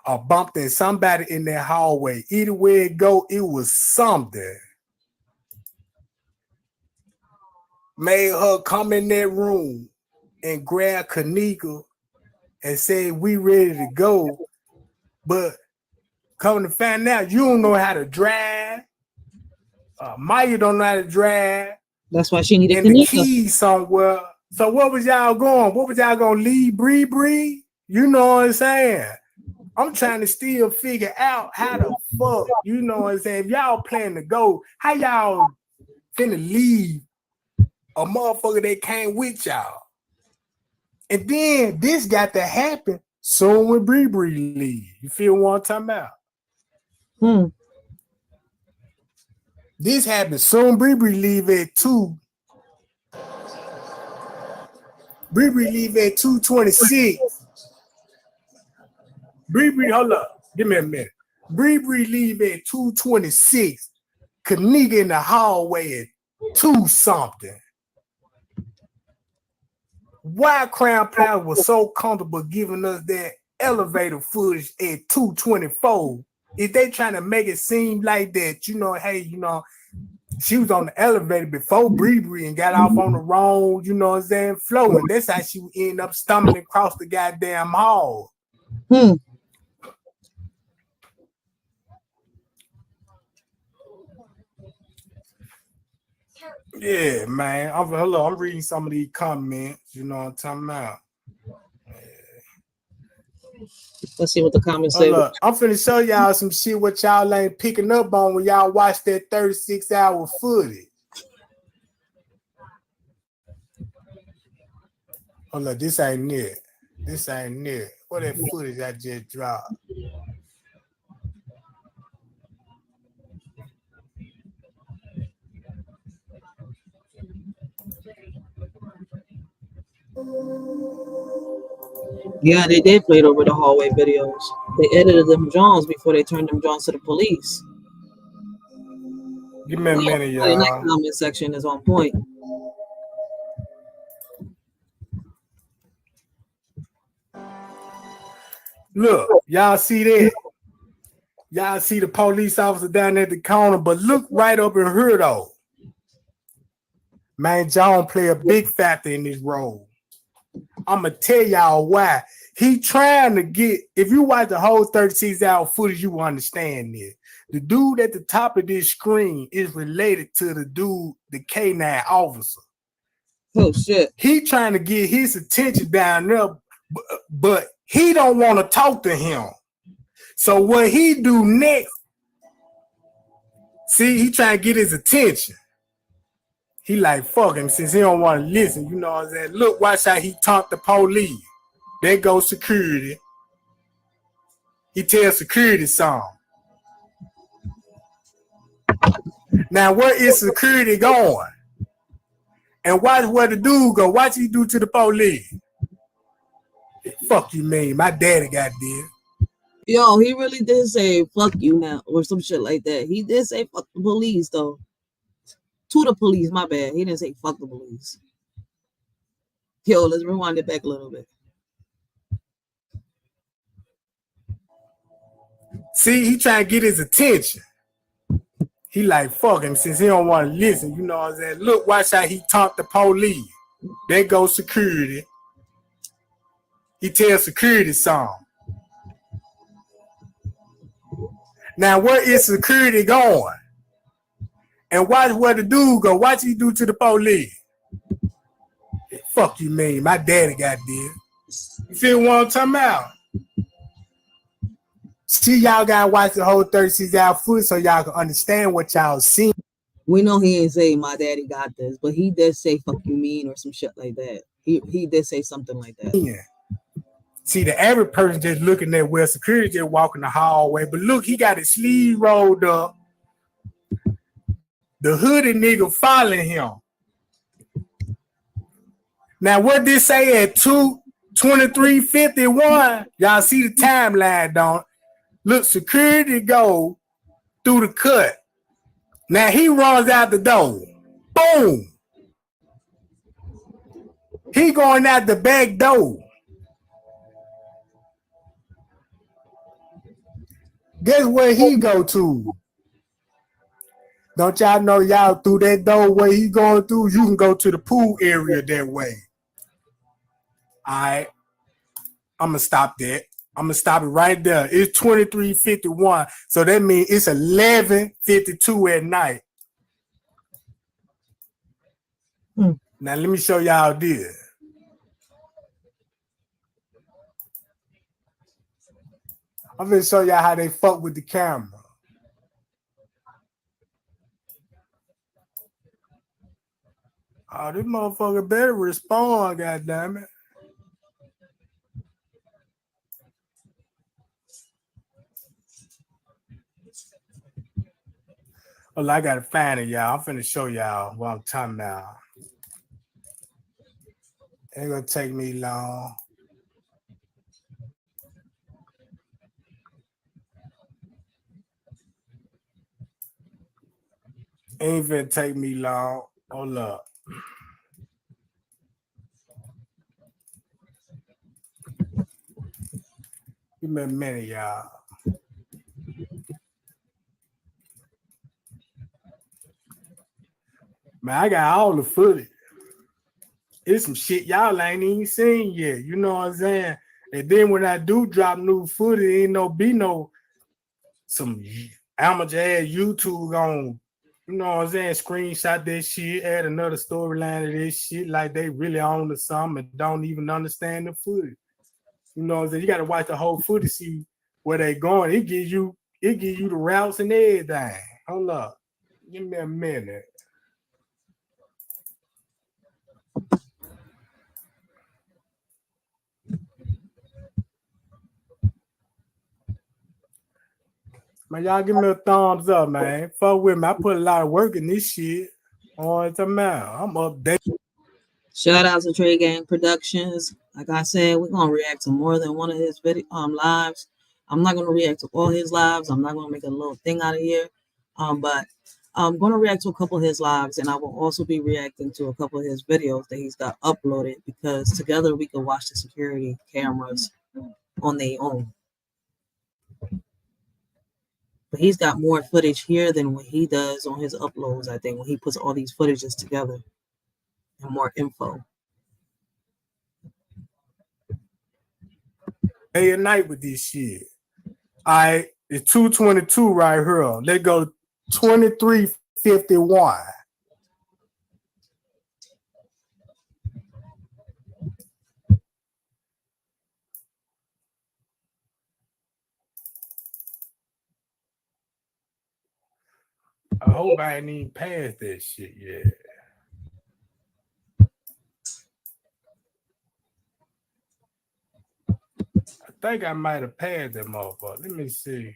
Or bumped in somebody in that hallway. Either way it go, it was something. Made her come in that room and grab Kenika and say, we ready to go. But coming to find out, you don't know how to drive. Maya don't know how to drive. That's why she needed and the keys somewhere. So what was y'all going? What was y'all going to leave? Bree? You know what I'm saying? I'm trying to still figure out how the fuck, you know what I'm saying? If y'all plan to go, how y'all finna leave a motherfucker that came with y'all? And then this got to happen soon when Bree leave. You feel what I'm talking about? This happened soon. Bree leave at 2. Bree leave at 2:26. Bree, hold up. Give me a minute. Bree leave at 2:26. Kenika in the hallway at 2 something. Why Crown Plaza was so comfortable giving us that elevator footage at 2:24? If they trying to make it seem like that, you know, hey, you know, she was on the elevator before Bree and got off on the wrong, you know what I'm saying, floor. And that's how she would end up stumbling across the goddamn hall. Yeah, man. I'm reading some of these comments. You know what I'm talking about. Let's see what the comments say. Look, I'm finna show y'all some shit what y'all ain't picking up on when y'all watch that 36-hour footage. Hold up, this ain't it. This ain't it. What that footage I just dropped? Yeah, they did play it over the hallway videos. They edited them Johns before they turned them Johns to the police. Give me a minute, y'all. The next comment section is on point. Look, y'all see that? Y'all see the police officer down at the corner, but look right up in here though. Man, John play a big factor in this role. I'ma tell y'all why. He trying to get, if you watch the whole 36-hour footage, you will understand this. The dude at the top of this screen is related to the dude, the K9 officer. Oh shit. He trying to get his attention down there, but he don't want to talk to him. So what he do next, see, he trying to get his attention. He like, fuck him, since he don't want to listen, you know what I'm saying? Look, watch how he talk to police. There goes security. He tells security something. Now, where is security going? And watch where the dude go. Watch he do to the police. Fuck you, man. My daddy got this. Yo, he really did say fuck you now or some shit like that. He did say fuck the police though. To the police, my bad. He didn't say fuck the police. Yo, let's rewind it back a little bit. See, he trying to get his attention. He like, fuck him, since he don't want to listen, you know what I'm saying? Look, watch how he talk to police. There goes security. He tells security something. Now, where is security going? And watch where the dude go. Watch he do to the police. Fuck you, man. My daddy got this. You feel what I'm talking about? See, y'all gotta watch the whole 36-hour footage so y'all can understand what y'all seen. We know he ain't say my daddy got this, but he did say fuck you mean or some shit like that. He did say something like that. Yeah. See, the average person just looking at where security just walking the hallway, but look, he got his sleeve rolled up. The hoodie nigga following him. Now, what this say at 2:23:51? Y'all see the timeline, don't it? Look, security go through the cut. Now he runs out the door. Boom. He going out the back door. Guess where he go to? Don't y'all know y'all through that doorway he going through? You can go to the pool area that way. All right. I'm going to stop that. I'm going to stop it right there. It's 23:51. So that means it's 11:52 at night. Now, let me show y'all this. I'm gonna show y'all how they fuck with the camera. Oh, this motherfucker better respond, goddammit. Well, I gotta find it, y'all. I'm finna show y'all what I'm talking about. Ain't gonna take me long. Ain't finna take me long. Hold up. Give me a minute, y'all. Man, I got all the footage. It's some shit y'all ain't even seen yet. You know what I'm saying? And then when I do drop new footage, ain't no some amateur ass YouTube on, you know what I'm saying, screenshot that shit, add another storyline to this shit like they really own the something and don't even understand the footage. You know what I'm saying? You gotta watch the whole footage, see where they going. It gives you the routes and everything. Hold up. Give me a minute. Man, y'all give me a thumbs up, man. Fuck with me. I put a lot of work in this shit. Oh, it's a man. I'm updated. Shout out to Trey Gang Productions. Like I said, we're gonna react to more than one of his video lives. I'm not gonna react to all his lives. I'm not gonna make a little thing out of here. But I'm gonna react to a couple of his lives, and I will also be reacting to a couple of his videos that he's got uploaded because together we can watch the security cameras on their own. But he's got more footage here than what he does on his uploads, I think, when he puts all these footages together and more info. Day and night with this shit. All right, it's 222 right here. Let's go 2351. I hope I ain't even passed that shit yet. I think I might have passed that motherfucker. Let me see.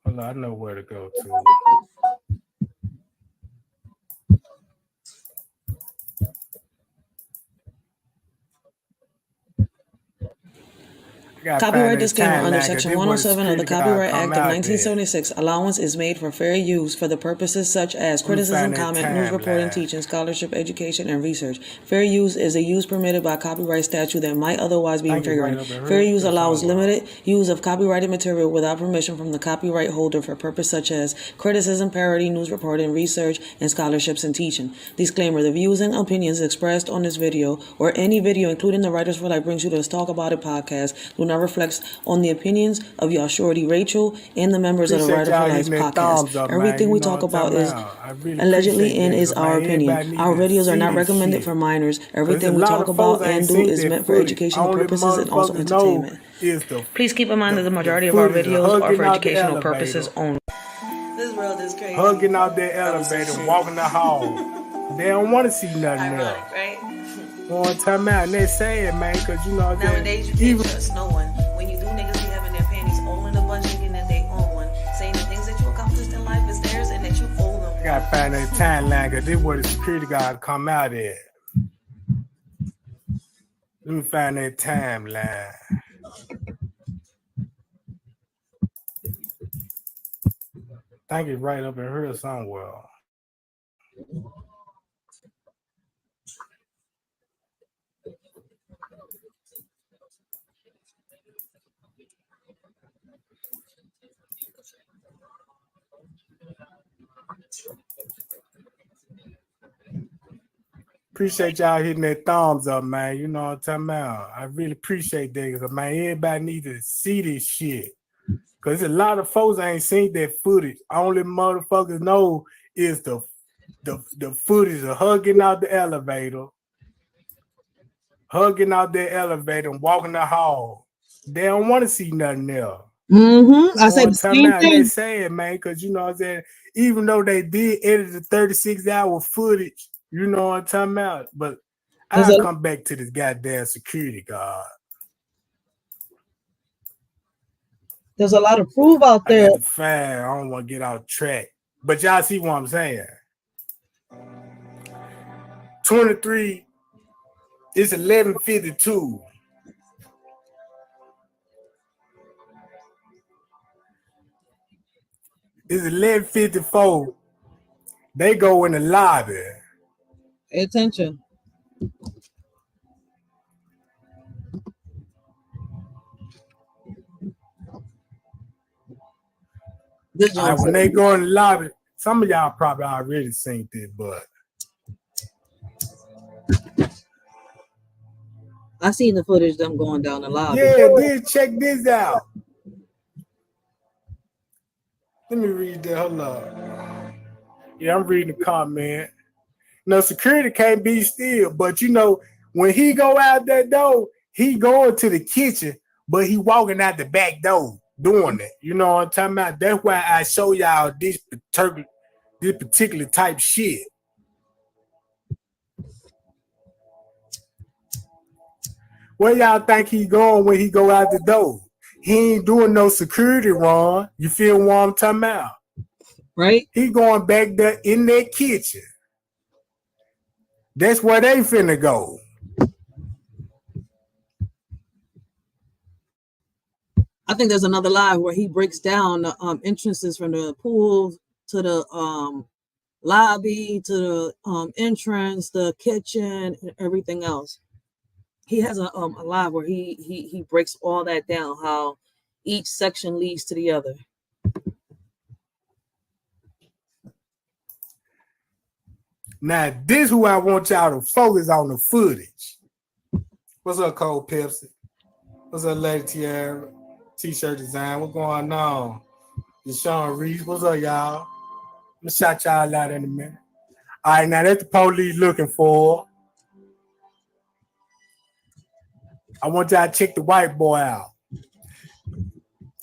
Hold on, I know where to go to. Copyright disclaimer under Section 107 of the Copyright Act of 1976. Allowance is made for fair use for the purposes such as criticism, comment, news reporting, teaching, scholarship, education, and research. Fair use is a use permitted by copyright statute that might otherwise be infringing. Fair use allows limited use of copyrighted material without permission from the copyright holder for purposes such as criticism, parody, news reporting, research, and scholarships and teaching. Disclaimer: the views and opinions expressed on this video or any video, including the Writers for Life Brings You to Let's Talk About It podcast, do not reflects on the opinions of y'all shorty Racheal and the members of the Writers for Life podcast. Everything we talk about is allegedly and is our opinion. Our videos are not recommended for minors. Everything we talk about and do is meant for educational purposes and also entertainment. Please keep in mind that the majority of our videos are for educational purposes only. This world is crazy. Hugging out that elevator, walking the hall. They don't want to see nothing else. Right? One time out, and they sad, man, because you know nowadays you can't trust no one. When you do, niggas be having their panties all in a bunch and getting that they own one, saying the things that you accomplished in life is theirs and that you owe them. I gotta find that timeline, because this is where the security guard come out at. Let me find that timeline. I think it's right up in here somewhere. Appreciate y'all hitting that thumbs up, man. You know what I'm talking about. I really appreciate that, because, man, everybody need to see this shit. Because a lot of folks ain't seen that footage. Only motherfuckers know is the footage of hugging out the elevator. hugging out their elevator and walking the hall. They don't want to see nothing else. I said the same thing. They say it, man, because you know what I'm saying. Even though they did edit the 36-hour footage, you know what I'm talking about. But I'll come back to this goddamn security guard. There's a lot of proof out there. I don't want to get off track. But y'all see what I'm saying. 23 it's 11:52. It's 11:54. They go in the lobby. Pay attention. When they go in the lobby, some of y'all probably already seen this, but I seen the footage of them going down the lobby. Yeah, then check this out. Let me read that. Hold up. Yeah, I'm reading the comment. No, security can't be still, but you know, when he go out that door, he going to the kitchen, but he walking out the back door doing it. You know what I'm talking about? That's why I show y'all this particular type shit. Where y'all think he going when he go out the door? He ain't doing no security wrong. You feel what I'm talking about? Right? He going back there in that kitchen. That's where they finna go. I think there's another live where he breaks down the entrances from the pool to the lobby to the entrance, the kitchen, and everything else. He has a live where he breaks all that down, how each section leads to the other. Now, this who I want y'all to focus on the footage. What's up, Cole Pepsi? What's up, Lady Tiara? T-shirt design. What's going on? Deshaun Reese. What's up, y'all? I'm gonna shout y'all out in a minute. All right, now that's the police looking for. I want y'all to check the white boy out.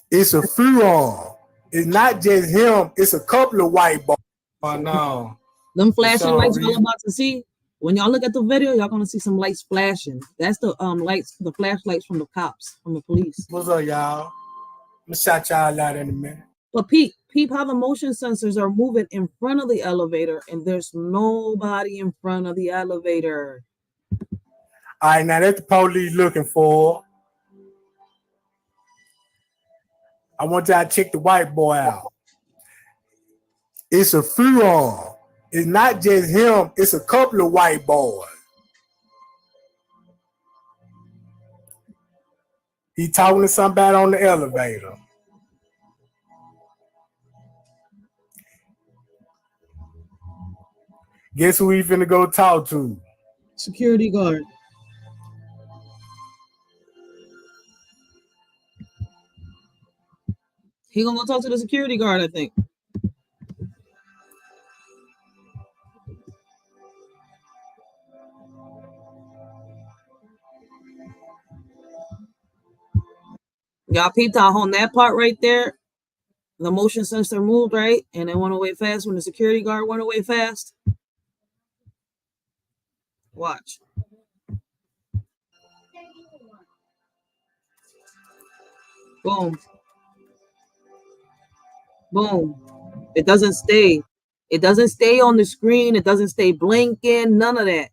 It's a furor. It's not just him. It's a couple of white boys. Oh, no. Them flashing lights y'all about to see. When y'all look at the video, y'all gonna see some lights flashing. That's the lights, the flashlights from the cops, from the police. What's up, y'all? I'm gonna shout y'all out in a minute. But peep how the motion sensors are moving in front of the elevator, and there's nobody in front of the elevator. All right, now that's the police looking for. I want y'all to check the white boy out. It's a furor. It's not just him. It's a couple of white boys. He talking to somebody on the elevator. Guess who he finna go talk to? Security guard. He gonna go talk to the security guard, I think. Y'all peeped out on that part right there. The motion sensor moved, right? And it went away fast when the security guard went away fast. Watch. Boom. Boom. It doesn't stay. It doesn't stay on the screen. It doesn't stay blinking. None of that.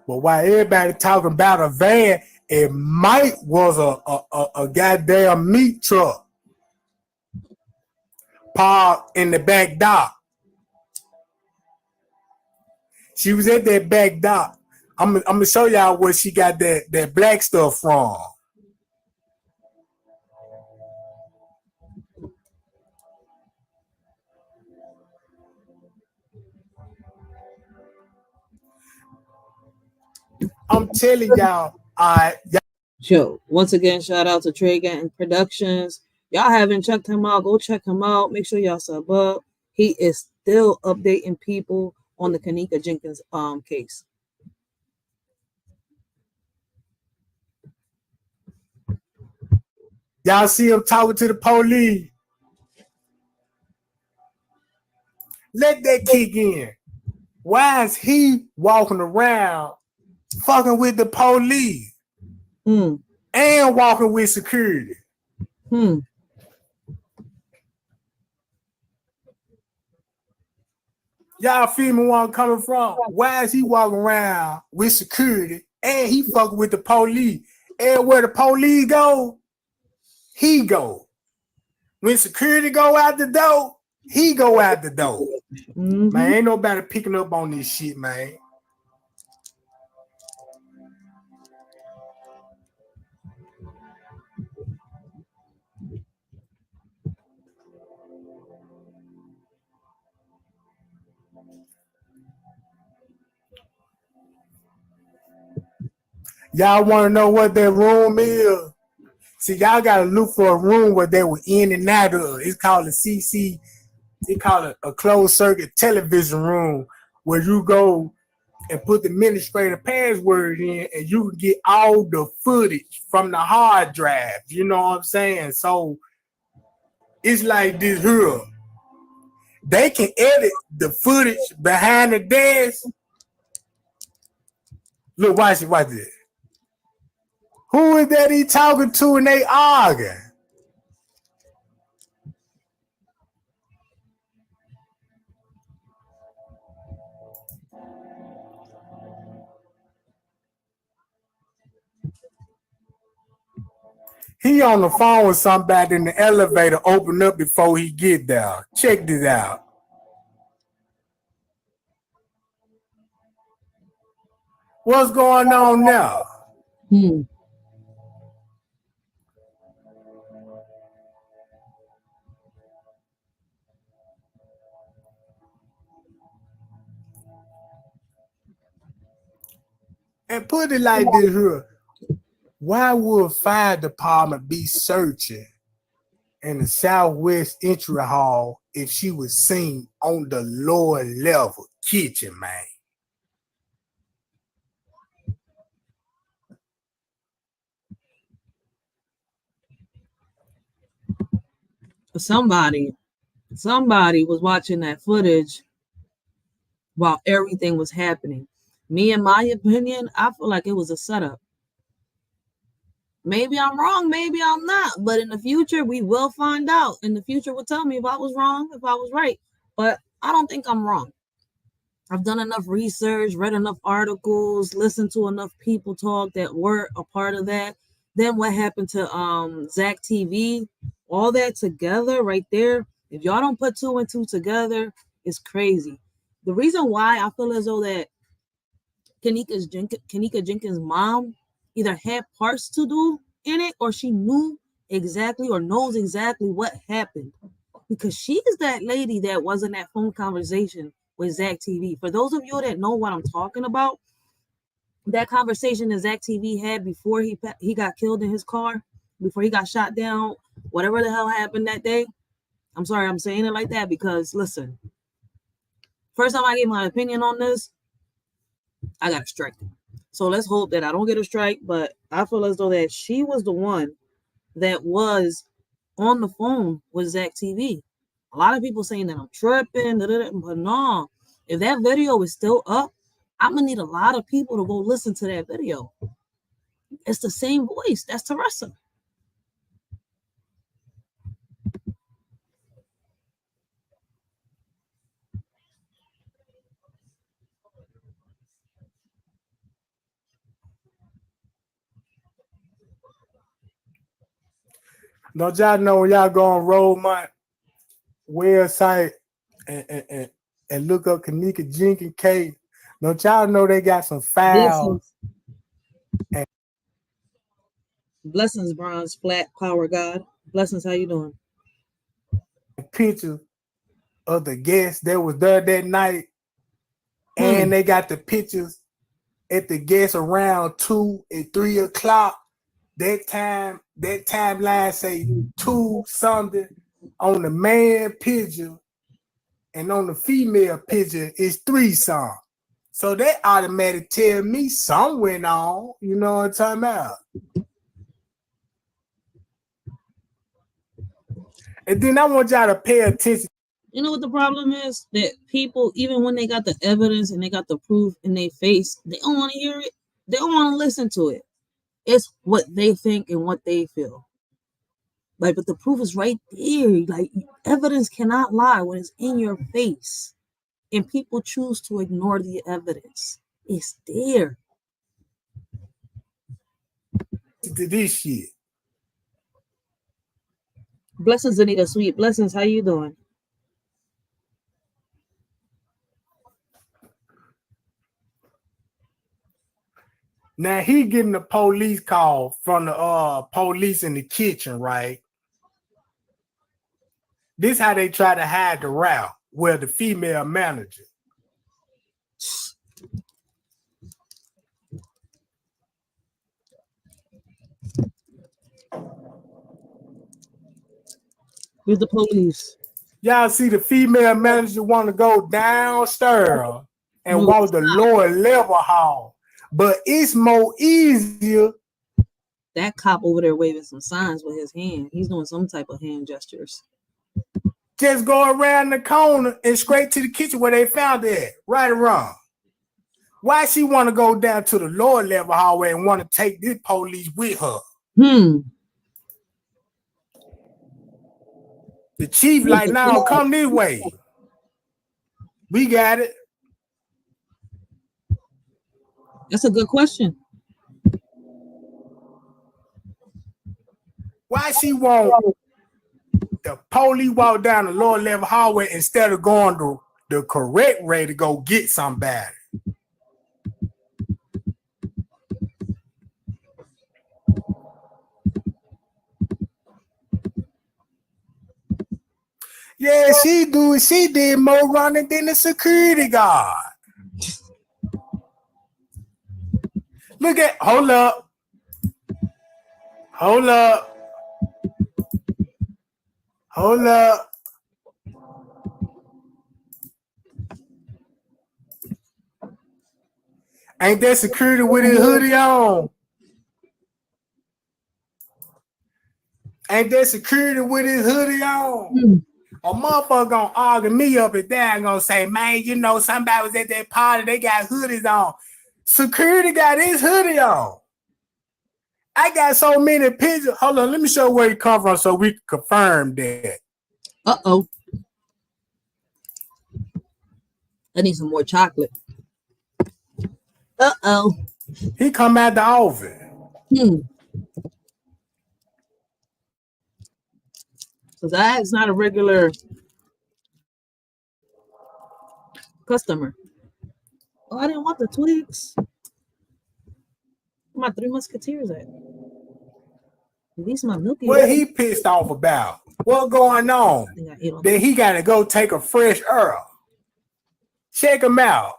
But while everybody talking about a van, it might was a goddamn meat truck parked in the back dock. She was at that back dock. I'm gonna show y'all where she got that black stuff from. I'm telling y'all, Once again, shout out to Trey Ganton Productions. Y'all haven't checked him out, go check him out. Make sure y'all sub up. He is still updating people on the Kenika Jenkins case. Y'all see him talking to the police. Let that kick in. Why is he walking around fucking with the police and walking with security? Y'all feel me where I'm coming from? Why is he walking around with security and he fucking with the police? And where the police go, he go. When security go out the door, he go out the door. Man, ain't nobody picking up on this shit, man. Y'all want to know what that room is? See, y'all got to look for a room where they were in and out of. It's called a CC. They call it a closed circuit television room where you go and put the administrative password in and you can get all the footage from the hard drive. You know what I'm saying? So it's like this here. They can edit the footage behind the desk. Look, watch this. Who is that he talking to and they arguing? He on the phone with somebody in the elevator, open up before he get there. Check this out. What's going on now? And put it like this here. Why would fire department be searching in the Southwest entry hall if she was seen on the lower level kitchen, man? Somebody was watching that footage while everything was happening. Me, in my opinion, I feel like it was a setup. Maybe I'm wrong, maybe I'm not, but in the future, we will find out. And the future will tell me if I was wrong, if I was right. But I don't think I'm wrong. I've done enough research, read enough articles, listened to enough people talk that were a part of that. Then what happened to Zach TV? All that together right there. If y'all don't put 2 and 2 together, it's crazy. The reason why I feel as though that Kenika Jenkins' mom either had parts to do in it or she knew exactly or knows exactly what happened. Because she is that lady that was in that phone conversation with Zach TV. For those of you that know what I'm talking about, that conversation that Zach TV had before he got killed in his car, before he got shot down, whatever the hell happened that day. I'm sorry I'm saying it like that because, listen, first time I gave my opinion on this, I got a strike. So let's hope that I don't get a strike, but I feel as though that she was the one that was on the phone with Zach TV. A lot of people saying that I'm tripping, but no. If that video is still up, I'm going to need a lot of people to go listen to that video. It's the same voice. That's Teresa. Don't y'all know when y'all go on Roll my website and look up Kenika Jenkins case? Don't y'all know they got some files? Blessings, Bronze Flat Power God. Blessings, how you doing? Pictures of the guests that was there that night, and they got the pictures at the guests around 2 and 3 o'clock that timeline say 2 something on the man picture, and on the female picture is 3 something. So they automatically tell me something went on. You know what I'm talking about? And then I want y'all to pay attention. You know what the problem is? That people, even when they got the evidence and they got the proof in their face, they don't want to hear it. They don't want to listen to it. It's what they think and what they feel. Like, but the proof is right there. Like, evidence cannot lie when it's in your face. And people choose to ignore the evidence. It's there. To this shit. Blessings, Anita. Sweet blessings. How you doing? Now he getting a police call from the police in the kitchen, right? This how they try to hide the route where the female manager. With the police. Y'all see the female manager want to go downstairs and walk the lower level hall. But it's more easier. That cop over there waving some signs with his hand. He's doing some type of hand gestures. Just go around the corner and straight to the kitchen where they found it. Right or wrong? Why she want to go down to the lower level hallway and want to take this police with her? The chief like, now come this way. We got it. That's a good question. Why she want the police walk down the lower level hallway instead of going to the correct way to go get somebody? Yeah, she did more running than the security guard. Look at, hold up. Ain't that security with his hoodie on? A motherfucker gonna argue me up and down, gonna say, man, you know, somebody was at that party, they got hoodies on. Security got his hoodie on. I got so many pictures. Hold on, let me show where he come from so we can confirm that. Uh-oh. I need some more chocolate. Uh-oh. He come out the office. So that's not a regular customer. Oh, I didn't want the twigs. Where my 3 Musketeers at? These my Milky Way. What he pissed off about? What going on? That he got to go take a fresh air. Check him out.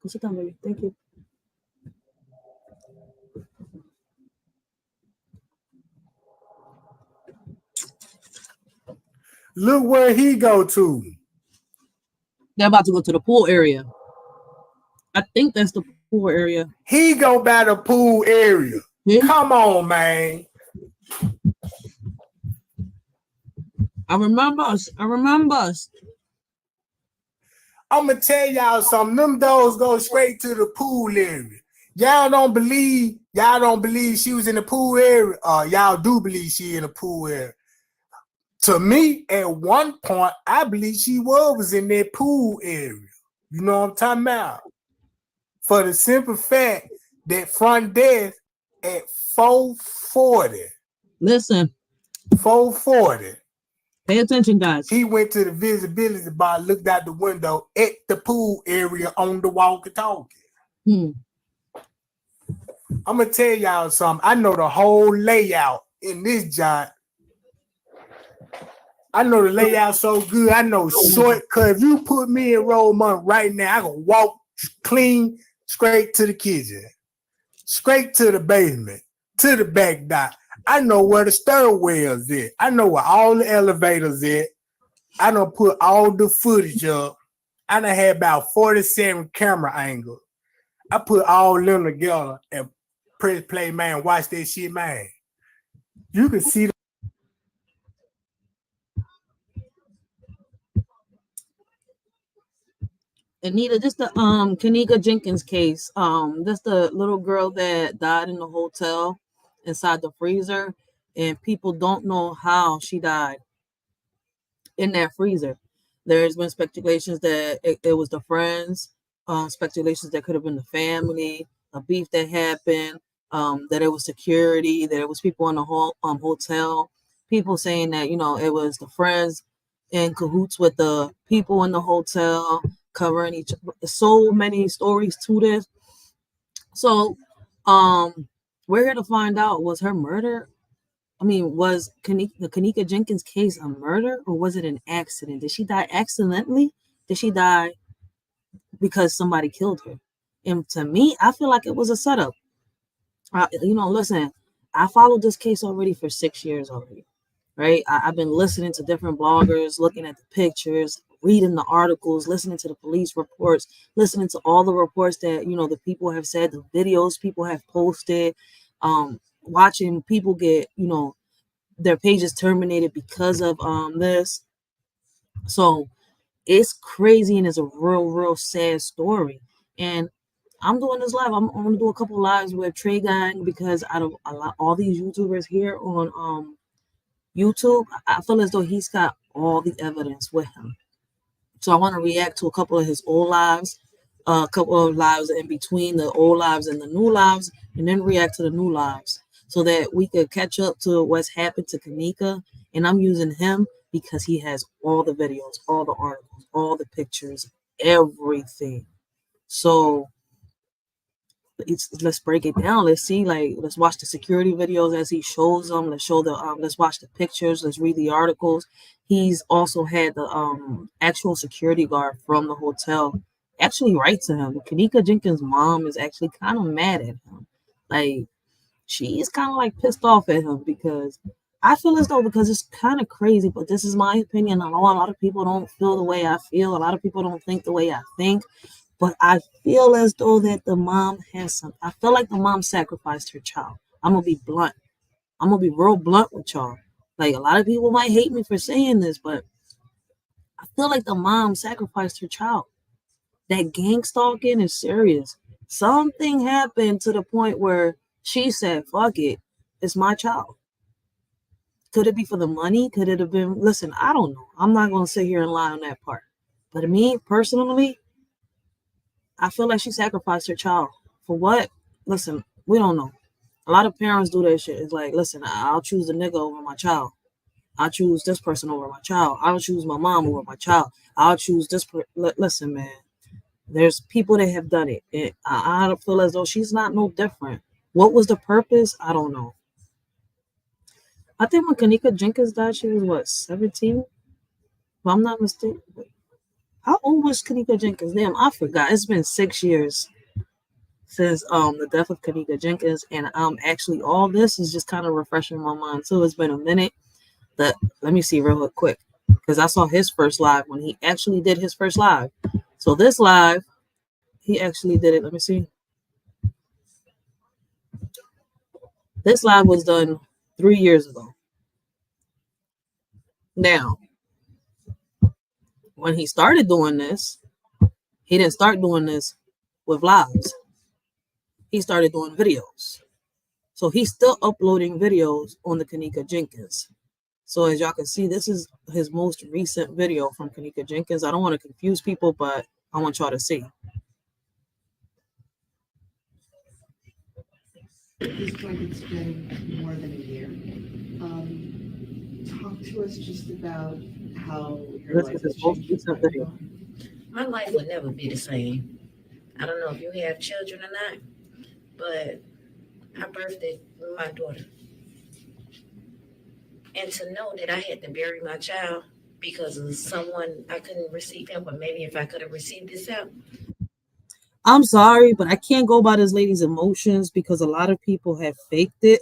Sit down, baby. Thank you. Look where he go to. They're about to go to the pool area. I think that's the pool area. He go by the pool area. Come on, man. I remember us. I'm gonna tell y'all something. Them dogs go straight to the pool area. Y'all don't believe she was in the pool area. Y'all do believe she in the pool area. To me, at one point, I believe she was in that pool area. You know what I'm talking about? For the simple fact that front desk at 4:40. Listen, 4:40. Pay attention, guys. He went to the visibility bar, looked out the window at the pool area on the walkie-talkie. I'm gonna tell y'all something. I know the whole layout in this joint. I know the layout so good. I know shortcut. If you put me in Rosemont right now, I can walk clean straight to the kitchen, straight to the basement, to the back dock. I know where the stairwells is. I know where all the elevators is. I done put all the footage up. I done had about 47 camera angles. I put all them together and press play, man. Watch that shit, man. You can see. Anita, just the kenika Jenkins case. Just the little girl that died in the hotel inside the freezer, and people don't know how she died in that freezer. There's been speculations that it was the friends, speculations that could have been the family, a beef that happened, that it was security, that it was people in the whole hotel. People saying that it was the friends in cahoots with the people in the hotel, covering each. So many stories to this. So, we're here to find out, was her murder? I mean, was the kenika Jenkins case a murder, or was it an accident? Did she die accidentally? Did she die because somebody killed her? And to me, I feel like it was a setup. Listen, I followed this case already for 6 years already, right? I've been listening to different bloggers, looking at the pictures, reading the articles, listening to the police reports, listening to all the reports that, the people have said, the videos people have posted, watching people get, their pages terminated because of this. So it's crazy, and it's a real sad story. And I'm doing this live. I'm going to do a couple lives with Trey Gang, because out of all these YouTubers here on YouTube, I feel as though he's got all the evidence with him. So I want to react to a couple of his old lives, a couple of lives in between the old lives and the new lives, and then react to the new lives, so that we could catch up to what's happened to kenika. And I'm using him because he has all the videos, all the articles, all the pictures, everything. So let's break it down. Let's see, let's watch the security videos as he shows them. Let's watch the pictures. Let's read the articles. He's also had the actual security guard from the hotel actually write to him. Kenika Jenkins' mom is actually kind of mad at him. Like, she's kind of pissed off at him, because I feel as though, because it's kind of crazy, but this is my opinion. I know a lot of people don't feel the way I feel. A lot of people don't think the way I think. But I feel as though that the mom has some. I feel like the mom sacrificed her child. I'm gonna be blunt. I'm gonna be real blunt with y'all. Like, a lot of people might hate me for saying this, but I feel like the mom sacrificed her child. That gang stalking is serious. Something happened to the point where she said, "Fuck it, it's my child." Could it be for the money? Could it have been? Listen, I don't know. I'm not gonna sit here and lie on that part. But me personally, I feel like she sacrificed her child. For what? Listen, we don't know. A lot of parents do that shit. It's like, listen, I'll choose the nigga over my child. I'll choose this person over my child. I'll choose my mom over my child. I'll choose this listen, man. There's people that have done it. I feel as though she's not no different. What was the purpose? I don't know. I think when kenika Jenkins died, she was what, 17? If I'm not mistaken. How old was kenika Jenkins? Damn, I forgot. It's been 6 years since the death of kenika Jenkins, and actually all this is just kind of refreshing my mind too. It's been a minute. Let me see real quick, because I saw his first live when he actually did his first live. So this live, he actually did it. Let me see. This live was done 3 years ago. Now, when he started doing this, he didn't start doing this with lives. He started doing videos. So he's still uploading videos on the kenika Jenkins. So as y'all can see, this is his most recent video from kenika Jenkins. I don't want to confuse people, but I want y'all to see. It's been more than a year. talk to us just about how your Let's life get has this most changed recent since video. My life would never be the same. I don't know if you have children or not, but I birthed my daughter. And to know that I had to bury my child because of someone, I couldn't receive help, but maybe if I could have received this help. I'm sorry, but I can't go by this lady's emotions because a lot of people have faked it.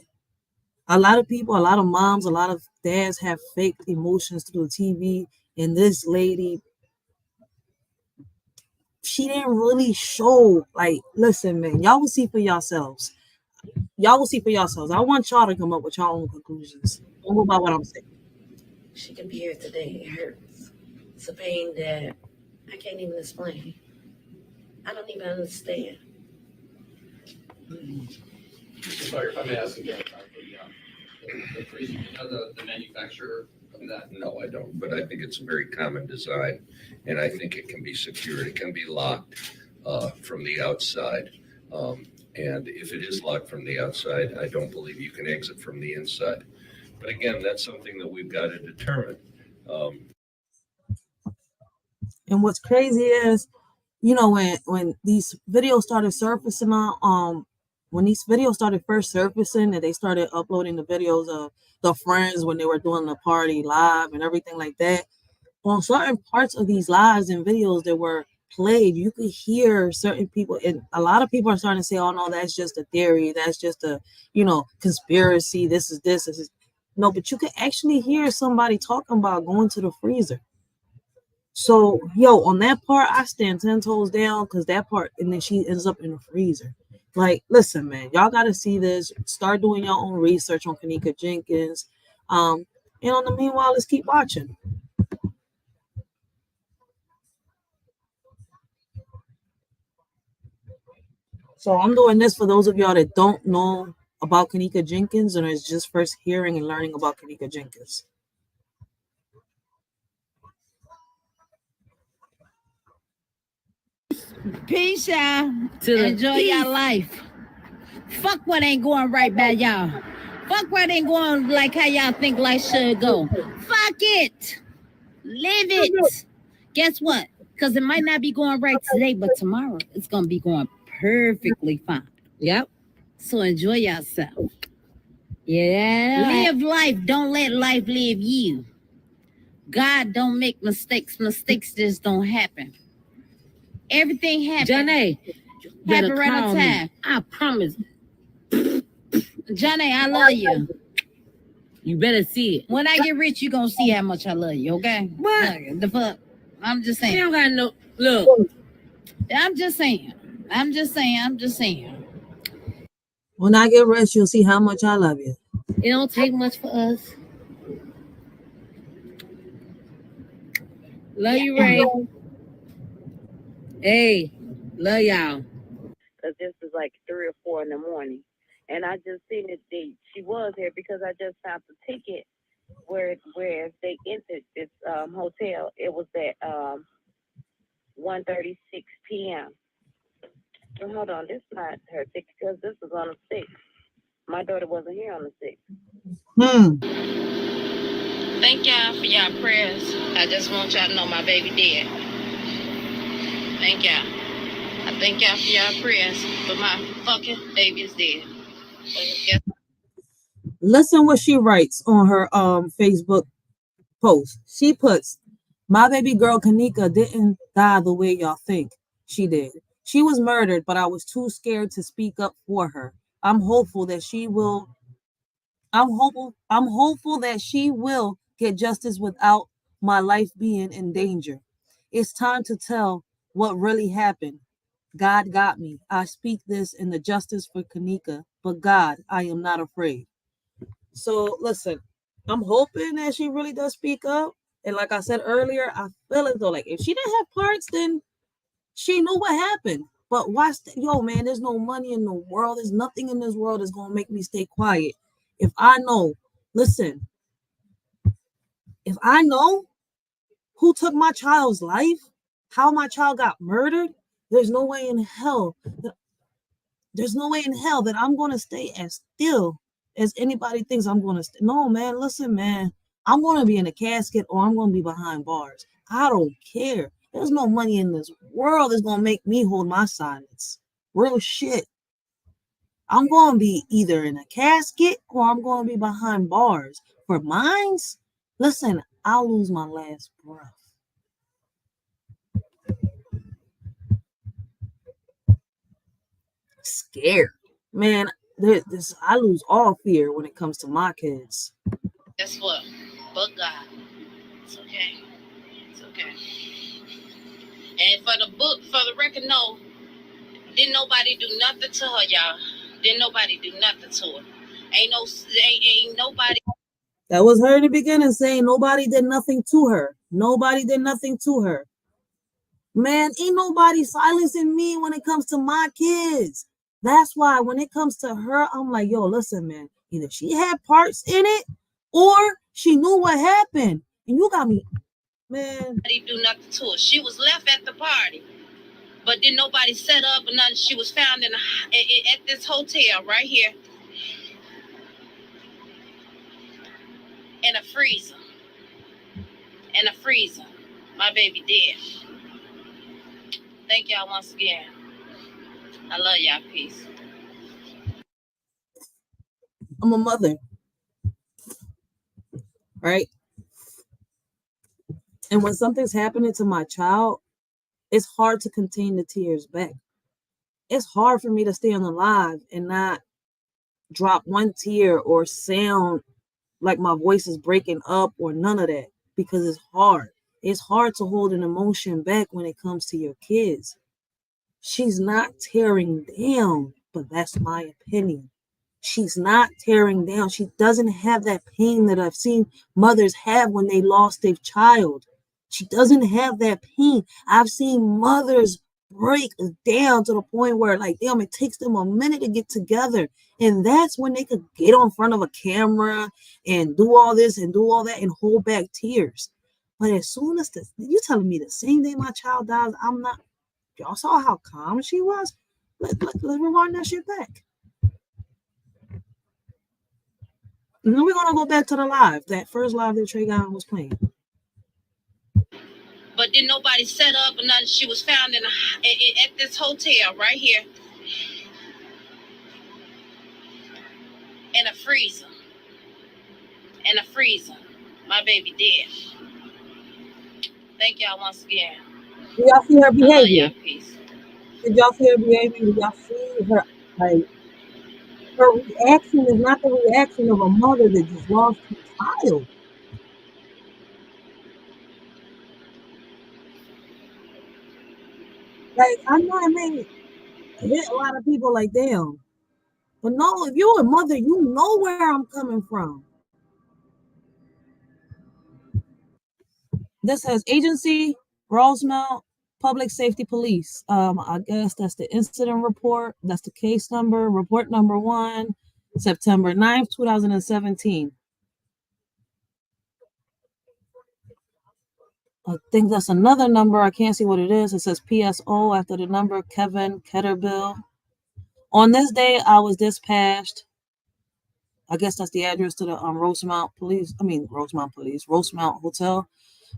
A lot of people, a lot of moms, a lot of dads have faked emotions through the TV. And this lady, she didn't really show, like, listen, man, y'all will see for yourselves. Y'all will see for yourselves. I want y'all to come up with your own conclusions. Don't go by what I'm saying. She can be here today. It hurts. It's a pain that I can't even explain. I don't even understand. Sorry if I'm asking again about the freezer, you know the manufacturer of that? No, I don't, but I think it's a very common design, and I think it can be secured. It can be locked from the outside. And if it is locked from the outside, I don't believe you can exit from the inside. But again, that's something that we've got to determine. And what's crazy is, you know, when these videos started surfacing on, when these videos started first surfacing and they started uploading the videos of the friends when they were doing the party live and everything like that, on certain parts of these lives and videos that were played, you could hear certain people, and a lot of people are starting to say, oh no, that's just a theory, that's just a, you know, conspiracy, this is no, but you could actually hear somebody talking about going to the freezer. So, yo, on that part, I stand 10 toes down because that part, and then she ends up in the freezer. Like, listen, man, y'all got to see this. Start doing your own research on Kenika Jenkins. And on the meanwhile, let's keep watching. So I'm doing this for those of y'all that don't know about Kenika Jenkins and is just first hearing and learning about Kenika Jenkins. Peace, y'all. Enjoy your life. Fuck what ain't going right by y'all. Fuck what ain't going like how y'all think life should go. Fuck it. Live it. Guess what? Because it might not be going right today, but tomorrow it's going to be going perfectly fine. Yep. So enjoy yourself. Yeah. Live life. Don't let life live you. God don't make mistakes. Mistakes just don't happen. Everything happens. Johnny, happen right on time. I promise. Johnny, I love you. You better see it. When I get rich, you gonna see how much I love you, okay? What? Look, the fuck? I'm just saying. You don't got no look. I'm just saying. I'm just saying. When I get rich, you'll see how much I love you. It don't take much for us. Love you, Ray. Hey, love y'all. Because this is like 3 or 4 in the morning. And I just seen that she was here because I just found the ticket where they entered this hotel. It was at 1:36 p.m. So hold on, this is not her ticket because this was on the 6th. My daughter wasn't here on the 6th. Thank y'all for y'all prayers. I just want y'all to know my baby dead. Thank y'all. I thank y'all for y'all prayers, but my fucking baby is dead. Listen what she writes on her Facebook post. She puts, my baby girl Kenika didn't die the way y'all think she did. She was murdered, but I was too scared to speak up for her. I'm hopeful that she will get justice without my life being in danger. It's time to tell what really happened. God got me. I speak this in the justice for Kenika, but God, I am not afraid. So listen, I'm hoping that she really does speak up. And like I said earlier, I feel as though like if she didn't have parts, then she knew what happened. But yo, man, there's no money in the world. There's nothing in this world that's gonna make me stay quiet. If I know, listen, if I know who took my child's life, how my child got murdered, there's no way in hell that I'm gonna stay as still as anybody thinks I'm gonna stay. No, man, listen, man. I'm going to be in a casket or I'm going to be behind bars. I don't care. There's no money in this world that's going to make me hold my silence. Real shit. I'm going to be either in a casket or I'm going to be behind bars. For mines, listen, I'll lose my last breath. Scared. Man, I lose all fear when it comes to my kids. Guess what? But God. It's okay. It's okay. And for the record, no, didn't nobody do nothing to her, y'all. Didn't nobody do nothing to her. Ain't nobody. That was her in the beginning saying nobody did nothing to her. Nobody did nothing to her. Man, ain't nobody silencing me when it comes to my kids. That's why when it comes to her, I'm like, yo, listen, man, either she had parts in it or she knew what happened. And you got me, man. Nobody do nothing to her. She was left at the party, but then nobody set up or nothing. She was found at this hotel right here in a freezer. In a freezer. My baby dead. Thank y'all once again. I love y'all. Peace. I'm a mother, right? And when something's happening to my child, it's hard to contain the tears back. It's hard for me to stay on the live and not drop one tear or sound like my voice is breaking up or none of that, because it's hard. It's hard to hold an emotion back when it comes to your kids. She's not tearing down, but that's my opinion. She's not tearing down. She doesn't have that pain that I've seen mothers have when they lost their child. She doesn't have that pain. I've seen mothers break down to the point where, like, damn, it takes them a minute to get together. And that's when they could get on front of a camera and do all this and do all that and hold back tears. But as soon as you telling me the same day my child dies, I'm not. Y'all saw how calm she was? Let's rewind that shit back. And then we're going to go back to the live, that first live that Trey Gunn was playing. But then nobody set up or nothing. She was found at this hotel right here in a freezer. In a freezer. My baby dead. Thank y'all once again. Did y'all see her behavior? Y'all. Peace. Did y'all see her behavior? Did y'all see her? Like, her reaction is not the reaction of a mother that just lost her child. Like, I know it may hit a lot of people like, damn. But no, if you're a mother, you know where I'm coming from. This says agency, Rosemount Public Safety Police. I guess that's the incident report. That's the case number, report number 1, September 9th, 2017. I think that's another number. I can't see what it is. It says PSO after the number, Kevin Ketterbill. On this day, I was dispatched. I guess that's the address to the Rosemount Hotel,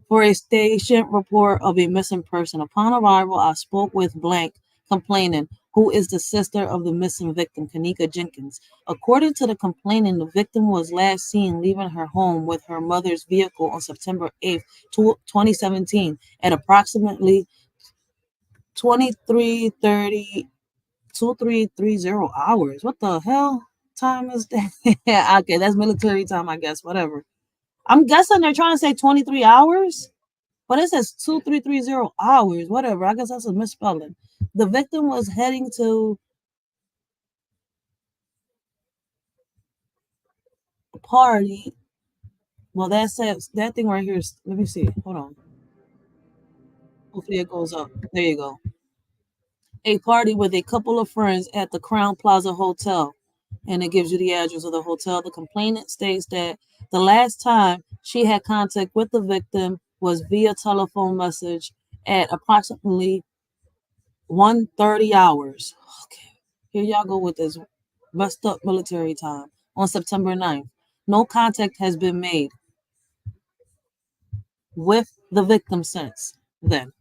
for a station report of a missing person. Upon arrival, I spoke with blank, complaining, who is the sister of the missing victim, Kenika Jenkins. According to the complainant, the victim was last seen leaving her home with her mother's vehicle on September 8th, 2017, at approximately 23:30 hours. What the hell time is that? Yeah, okay, that's military time, I guess. Whatever. I'm guessing they're trying to say 23 hours. But it says 2330 hours, whatever. I guess that's a misspelling. The victim was heading to a party. Well, that says that thing right here is, let me see. Hold on. Hopefully it goes up. There you go. A party with a couple of friends at the Crown Plaza Hotel. And it gives you the address of the hotel. The complainant states that the last time she had contact with the victim was via telephone message at approximately 1:30 hours. Okay, here y'all go with this messed up military time on September 9th. No contact has been made. with the victim since then.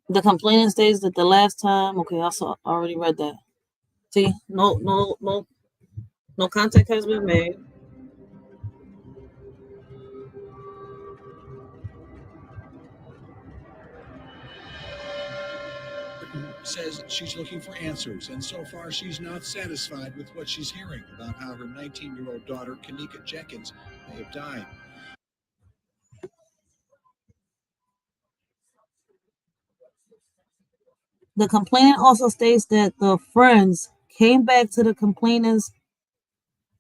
The complainant states that the last time, okay, I already read that. See, no contact has been made. Says she's looking for answers, and so far she's not satisfied with what she's hearing about how her 19-year-old daughter, Kenika Jenkins, may have died. The complainant also states that the friends came back to the complainant's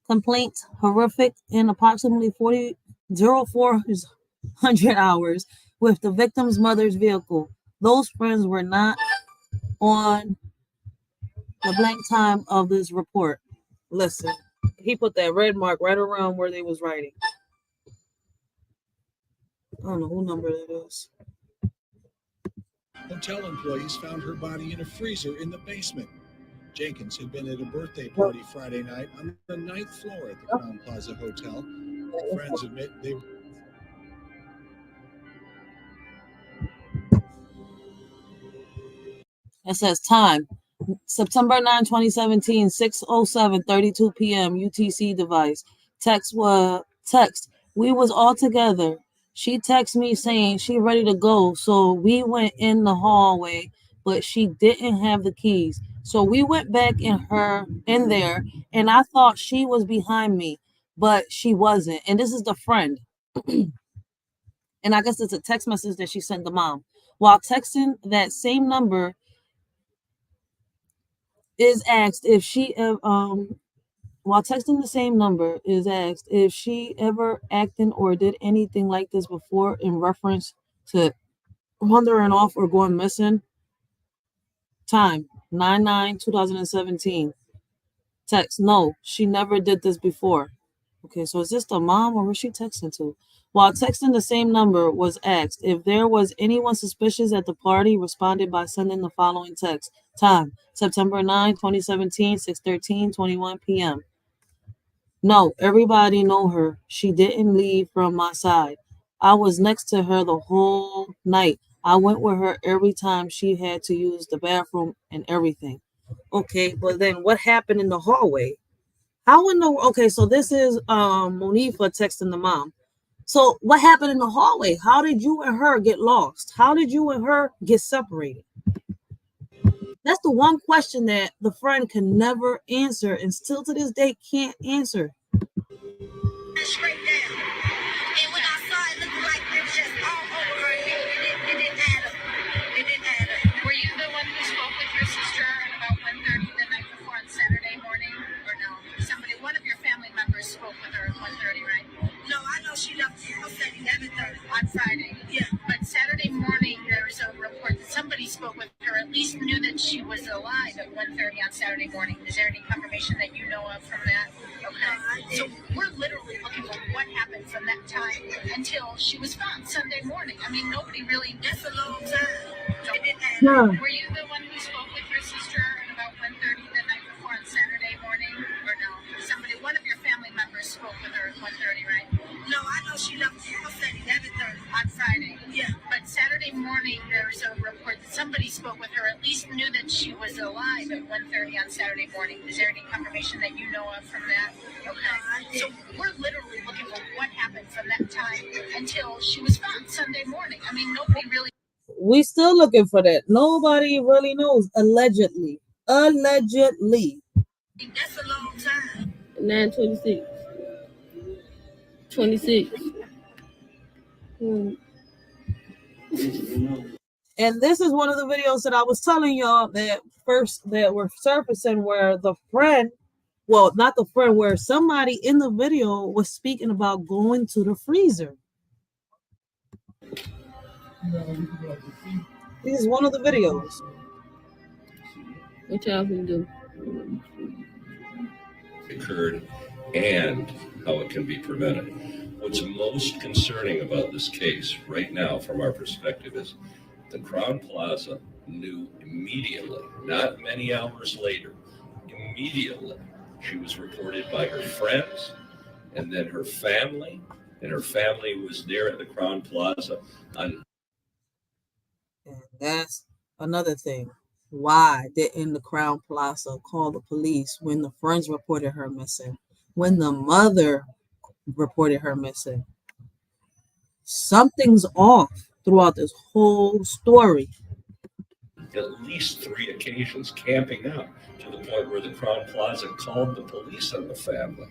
complaint horrific in approximately 400 hours with the victim's mother's vehicle. Those friends were not on the blank time of this report. Listen, he put that red mark right around where they was writing. I don't know who number that is. Hotel employees found her body in a freezer in the basement. Jenkins had been at a birthday party Friday night on the 9th floor at the Crown Plaza Hotel. Friends admit they... It says time, September 9, 2017, 6:07:32 p.m. UTC device. Text, we was all together. She texted me saying she ready to go, so we went in the hallway, but she didn't have the keys. So we went back in there, and I thought she was behind me, but she wasn't. And this is the friend. And I guess it's a text message that she sent the mom. While texting that same number, is asked if she while texting the same number is asked if she ever acted or did anything like this before in reference to wandering off or going missing. Time 9/9/2017. Text, no, she never did this before. Okay, so is this the mom or was she texting to? While texting the same number was asked if there was anyone suspicious at the party, responded by sending the following text. Time, September 9, 2017, 6:13:21 p.m. No, everybody know her. She didn't leave from my side. I was next to her the whole night. I went with her every time she had to use the bathroom and everything. Okay, but then what happened in the hallway? How in the okay, so this is Monifa texting the mom. So what happened in the hallway? How did you and her get lost? How did you and her get separated? That's the one question that the friend can never answer and still to this day can't answer. Straight down. And when I saw it looking like it was just all over her head, it didn't add up. It didn't add up. Were you the one who spoke with your sister at about 1:30 the night before on Saturday morning? Or no? One of your family members spoke with her at 1:30, right? No, I know she left the house at 11:30 on Friday. Yeah. But Saturday morning, there was a report that somebody spoke with her, at least knew that she was alive at 1:30 on Saturday morning. Is there any confirmation that you know of from that? Okay. So we're literally looking for what happened from that time until she was found Sunday morning. I mean, nobody really, that's a long time. Yeah. Were you the one who spoke with your sister at about 1:30 the night before on Saturday morning? Or no? One of your family members spoke with her at 1:30, right? No, I know she left the house at 11:30 on Friday. Yeah. But Saturday morning, there was a report that somebody spoke with her, at least knew that she was alive at 1:30 on Saturday morning. Is there any confirmation that you know of from that? Okay. So we're literally looking for what happened from that time until she was found Sunday morning. I mean, nobody really. We still looking for that. Nobody really knows. Allegedly. Allegedly. That's a long time. 9/26. 26. And this is one of the videos that I was telling y'all that were surfacing where the friend, well, not the friend, where somebody in the video was speaking about going to the freezer. This is one of the videos. What y'all can do? Occurred and how it can be prevented. What's most concerning about this case right now from our perspective is the Crown Plaza knew immediately, not many hours later, immediately. She was reported by her friends and then her family, and her family was there at the Crown Plaza. And that's another thing. Why didn't the Crown Plaza call the police when the friends reported her missing? When the mother reported her missing? Something's off throughout this whole story. At least 3 occasions camping out to the point where the Crown Plaza called the police on the family.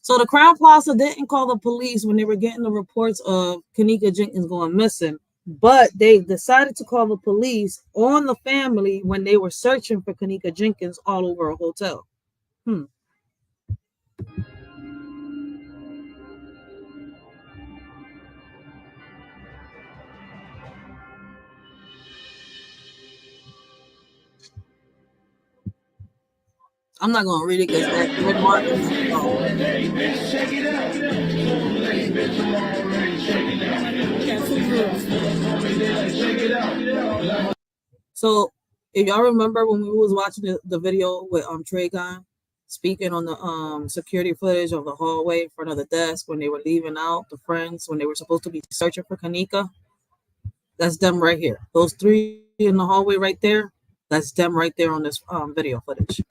So the Crown Plaza didn't call the police when they were getting the reports of Kenika Jenkins going missing, but they decided to call the police on the family when they were searching for Kenika Jenkins all over a hotel. I'm not going to read it because Red Martin. So if y'all remember when we was watching the video with Tragon speaking on the security footage of the hallway in front of the desk when they were leaving out, the friends, when they were supposed to be searching for Kenika, that's them right here. Those 3 in the hallway right there, that's them right there on this video footage.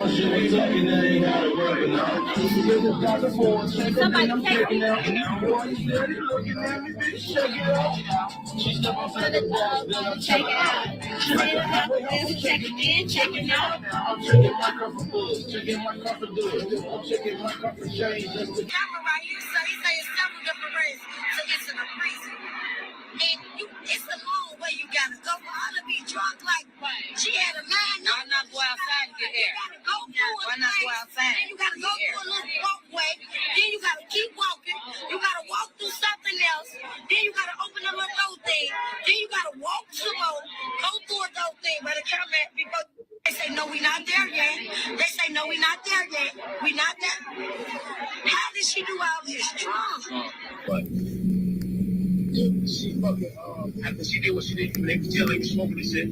It's a long way you gotta go for her to be drunk like she had a line. Why not go outside and get there? Why not go outside? Then you gotta go through a little walkway. Then you gotta keep walking. You gotta walk through something else. Then you gotta open a little door thing. Then you gotta walk some more. Go through a door thing. But the camera before they say no, we not there yet. They say no, we not there yet. We not there. How did she do all this drunk? But she fucking after she did what she did, they was telling her smoking and shit.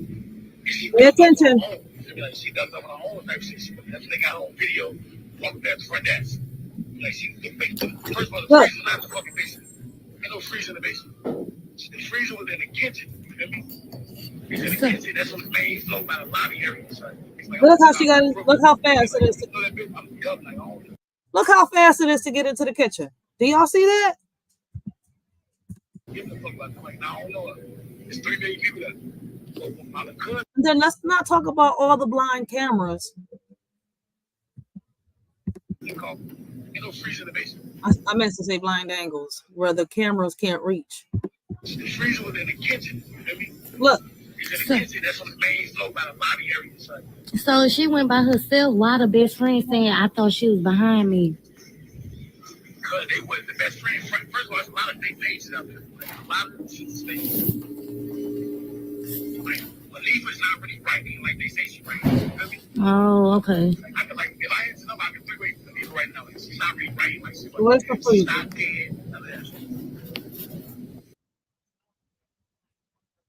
Pay attention. Like she does up on her own type shit. They got her on video walking past the front desk. Like she first of all, the freezer was not the fucking basement. Ain't no freezer in the basement. The freezer was in the kitchen. You feel me? It's in the kitchen. That's on the main floor by the lobby area. Like, look how she got it. Look how fast it is. Look how fast it is to get into the kitchen. Do y'all see that? Then let's not talk about all the blind cameras. I meant to say blind angles where the cameras can't reach. The freezer was in the kitchen. Look. So she went by herself. Why the best friend saying I thought she was behind me? Because they wasn't the best friend. First of all, there's a lot of fake faces out there. A lot of them shit's fake. Like, Khalifa's not really writing like they say she's writing. Oh, okay. I can, like, if I had to know, I can three-way Khalifa right now. Like, she's not really writing like she's writing. Where's the She's not dead.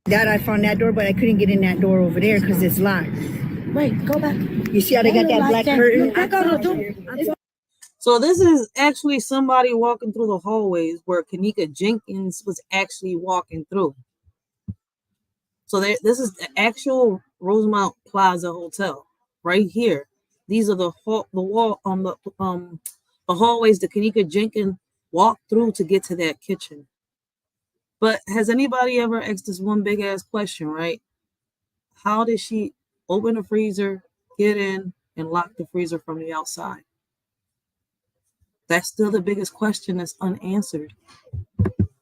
That I found that door, but I couldn't get in that door over there because it's locked. Wait, go back. You see how they got that black curtain? So this is actually somebody walking through the hallways where Kenika Jenkins was actually walking through. So this is the actual Rosemont Plaza Hotel right here. These are the hallways that Kenika Jenkins walked through to get to that kitchen. But has anybody ever asked this one big ass question, right? How did she open the freezer, get in, and lock the freezer from the outside? That's still the biggest question that's unanswered.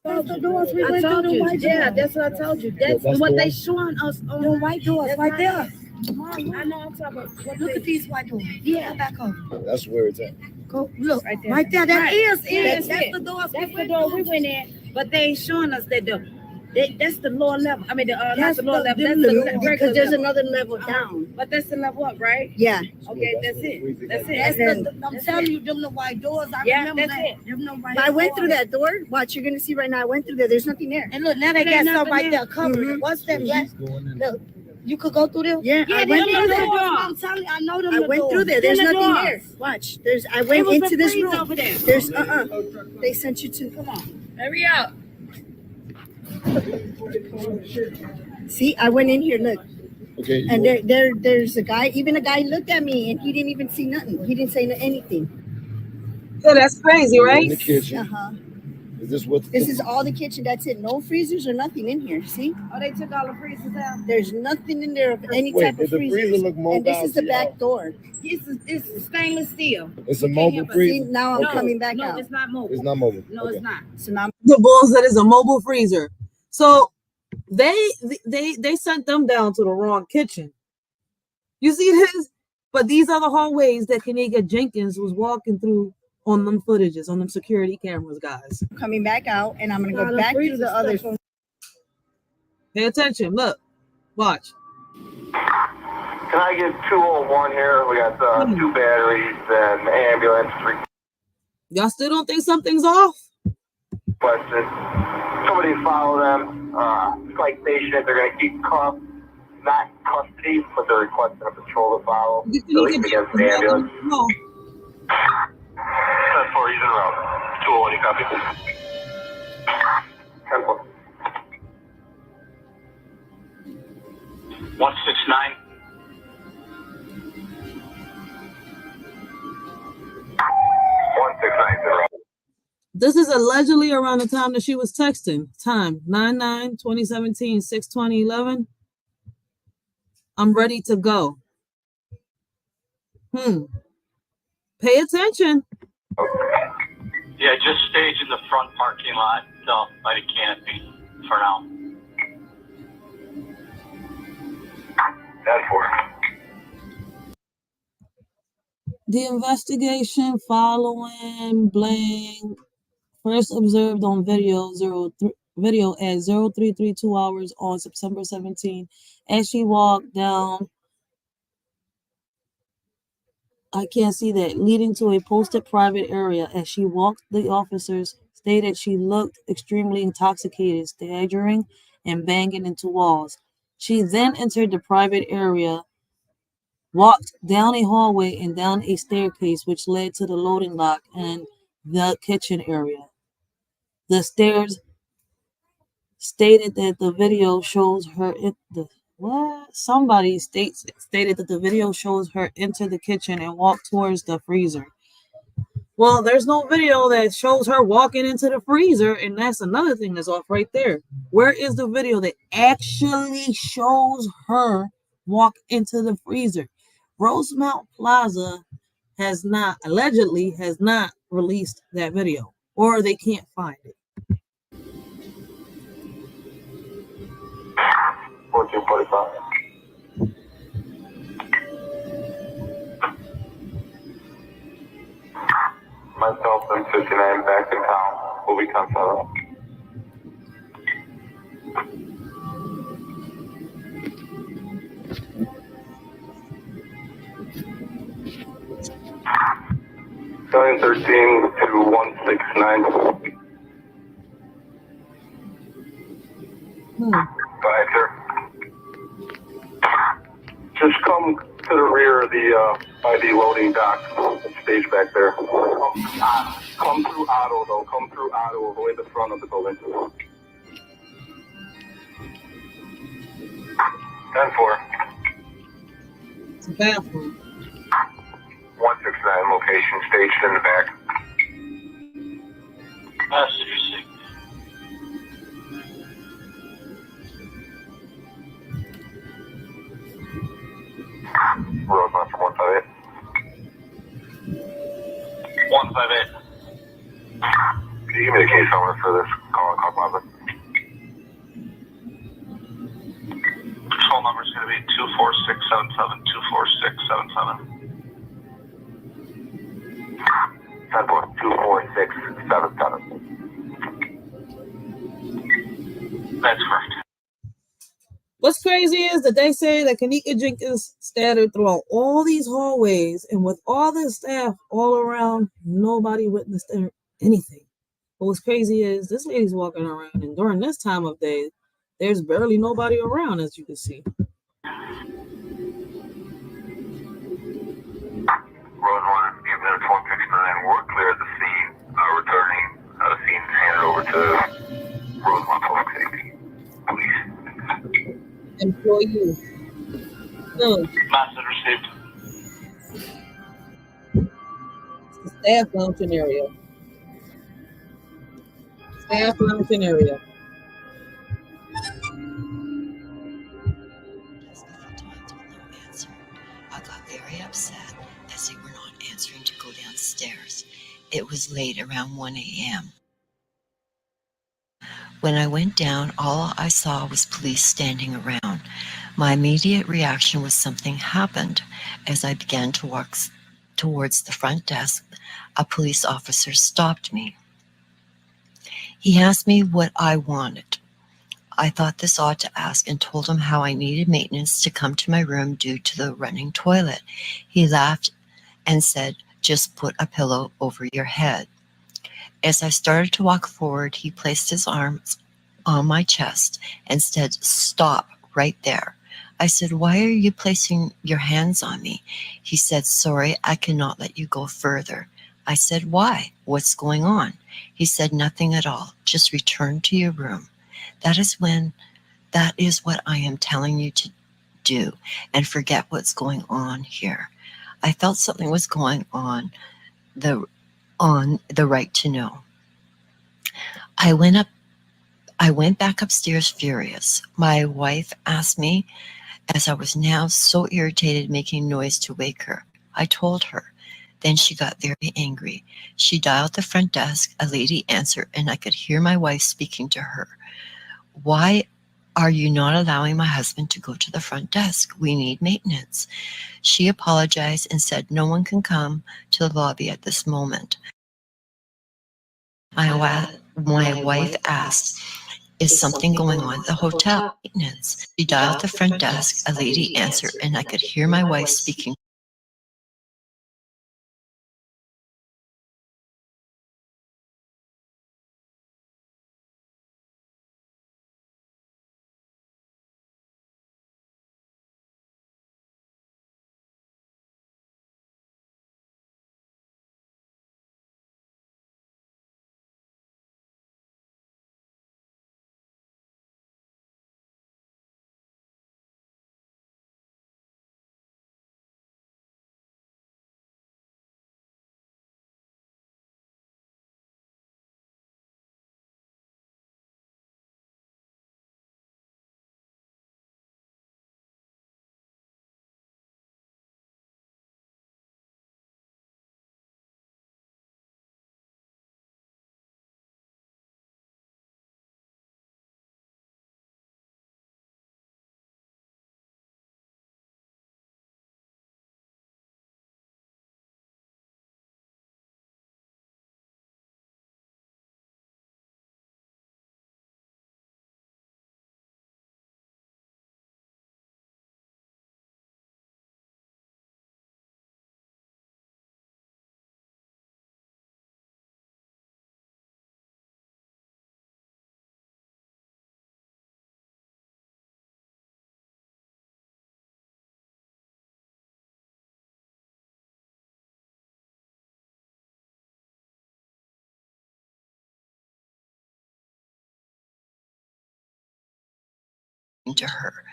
That's the doors we went through. The white door. That's what I told you. That's what they showing us on the white doors right there. I know I'm talking about. Look at these white doors. Yeah, back over. That's where it's at. Go look right there. Right there. That is. That's the doors. That's the door we went in. But they ain't showing us that door. That's the lower level. I mean, not the lower level. That's the because there's another level down. But that's the level up, right? Yeah. Okay, that's it. That's it. I'm telling you, them the white doors. I remember that. I went through that door. Watch, you're gonna see right now. I went through there. There's nothing there. And look, now they got something right there covered. What's that black? Look, you could go through there. Yeah, I went through there. I'm telling you, I know them. I went through there. There's nothing there. Watch. I went into this room. Over there. There's They sent you to. Come on. Hurry up. See, I went in here, look. Okay. And there's a guy, even a guy looked at me and he didn't even see nothing. He didn't say anything. Yeah, that's crazy, right? In the kitchen. Uh-huh. Is this what? This is all the kitchen. That's it. No freezers or nothing in here. See? Oh, they took all the freezers out? There's nothing in there of any type of freezer. The freezer look mobile? And this is the back door. It's stainless steel. It's a mobile freezer. See, now I'm coming back out. No, it's not mobile. It's not mobile. No, it's not. So now The bull said it's a mobile freezer. So they sent them down to the wrong kitchen. You see this? But these are the hallways that Kenika Jenkins was walking through on them footages, on them security cameras, guys. Coming back out, and I'm gonna go back through the other. Pay attention. Look, watch. Can I get 201 here? We got 2 batteries and ambulance. 3 Y'all still don't think something's off? questions. Somebody follow them. Like patient, they're gonna keep cuffed, not custody, but they're requesting a patrol to follow. So they can get the ambulance. No. 10-4, he's in route. 201, you copy? 10-4. 169. 169. This is allegedly around the time that she was texting. Time 9/9/2017, 6:20:11. I'm ready to go. Pay attention. Yeah, just stage in the front parking lot by the canopy for now. That's for The investigation following Blank first observed on video at 0332 hours on September 17 as she walked down. I can't see that. Leading to a posted private area. As she walked, the officers stated she looked extremely intoxicated, staggering and banging into walls. She then entered the private area, walked down a hallway and down a staircase which led to the loading dock and the kitchen area. The stairs stated that the video shows her stated that the video shows her enter the kitchen and walk towards the freezer. Well, there's no video that shows her walking into the freezer, and that's another thing that's off right there. Where is the video that actually shows her walk into the freezer? Rosemount Plaza allegedly has not released that video, or they can't find it. 1445. Myself and 59 back in town. Will be confirmed. Going 13 to 169. Bye, sir. Just come to the rear of the by the loading dock and stage back there. Come through Otto though. Come through Otto, avoid the front of the building. 10-4. It's a bathroom. 169 location staged in the back. Passenger 6. Rosemont from 158. 158. Can you give me the case number for this call closet? Control number is going to be 24677. 24677. 24677. That's correct. What's crazy is that they say that Kenika Jenkins scattered throughout all these hallways, and with all the staff all around, nobody witnessed anything. But what's crazy is this lady's walking around, and during this time of day, there's barely nobody around, as you can see. Rose 1, give minutes 169, we're clear at the scene. Returning scene handed over to Rose 1 public safety. Police. Employee. Message received. The staff lounging area. Staff lounging area. I got very upset as they were not answering to go downstairs. It was late, around 1 a.m. When I went down, all I saw was police standing around. My immediate reaction was something happened. As I began to walk towards the front desk, a police officer stopped me. He asked me what I wanted. I thought this odd to ask and told him how I needed maintenance to come to my room due to the running toilet. He laughed and said, "Just put a pillow over your head." As I started to walk forward, he placed his arms on my chest and said, "Stop right there." I said, "Why are you placing your hands on me?" He said, "Sorry, I cannot let you go further." I said, "Why? What's going on?" He said, "Nothing at all. Just return to your room. That is what I am telling you to do, and forget what's going on here." I felt something was going on the right to know. I went back upstairs furious. My wife asked me, as I was now so irritated, making noise to wake her. I told her. Then she got very angry. She dialed the front desk. A lady answered, and I could hear my wife speaking to her. "Why are you not allowing my husband to go to the front desk? We need maintenance." She apologized and said no one can come to the lobby at this moment. My wife asked, "Is something going on at the hotel?" Maintenance. She dialed the front desk. A lady answered, and I could hear my wife speaking. To her.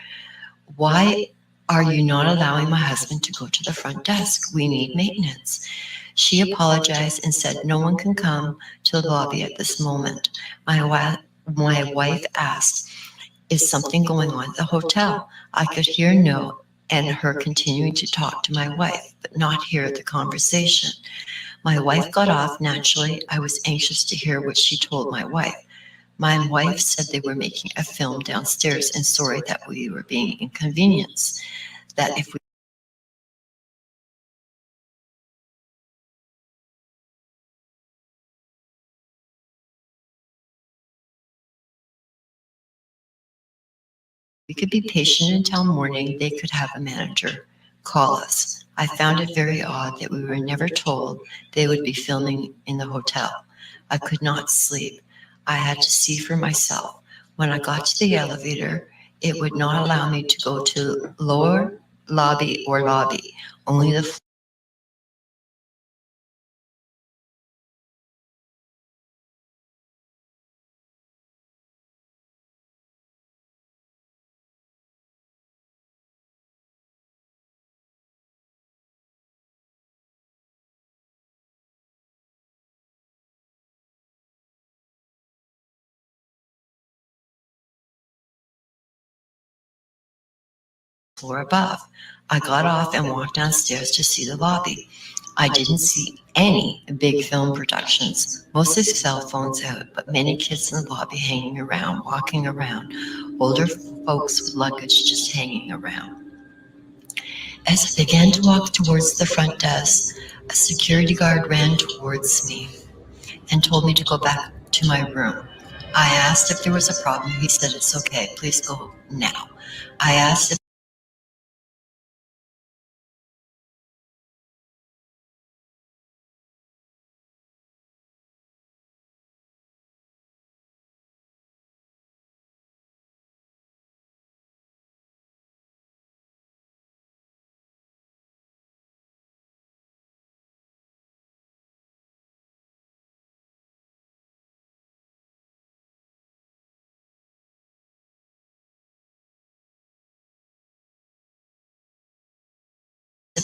"Why are you not allowing my husband to go to the front desk? We need maintenance." She apologized and said no one can come to the lobby at this moment. My wife asked, "Is something going on at the hotel?" I could hear no and her continuing to talk to my wife, but not hear the conversation. My wife got off. Naturally, I was anxious to hear what she told my wife. My wife said they were making a film downstairs and sorry that we were being inconvenienced. That if we We could be patient until morning. They could have a manager call us. I found it very odd that we were never told they would be filming in the hotel. I could not sleep. I had to see for myself. When I got to the elevator, it would not allow me to go to lower lobby or lobby, only the floor above. I got off and walked downstairs to see the lobby. I didn't see any big film productions, mostly cell phones out, but many kids in the lobby hanging around, walking around, older folks with luggage just hanging around. As I began to walk towards the front desk, a security guard ran towards me and told me to go back to my room. I asked if there was a problem. He said, "It's okay, please go now." I asked if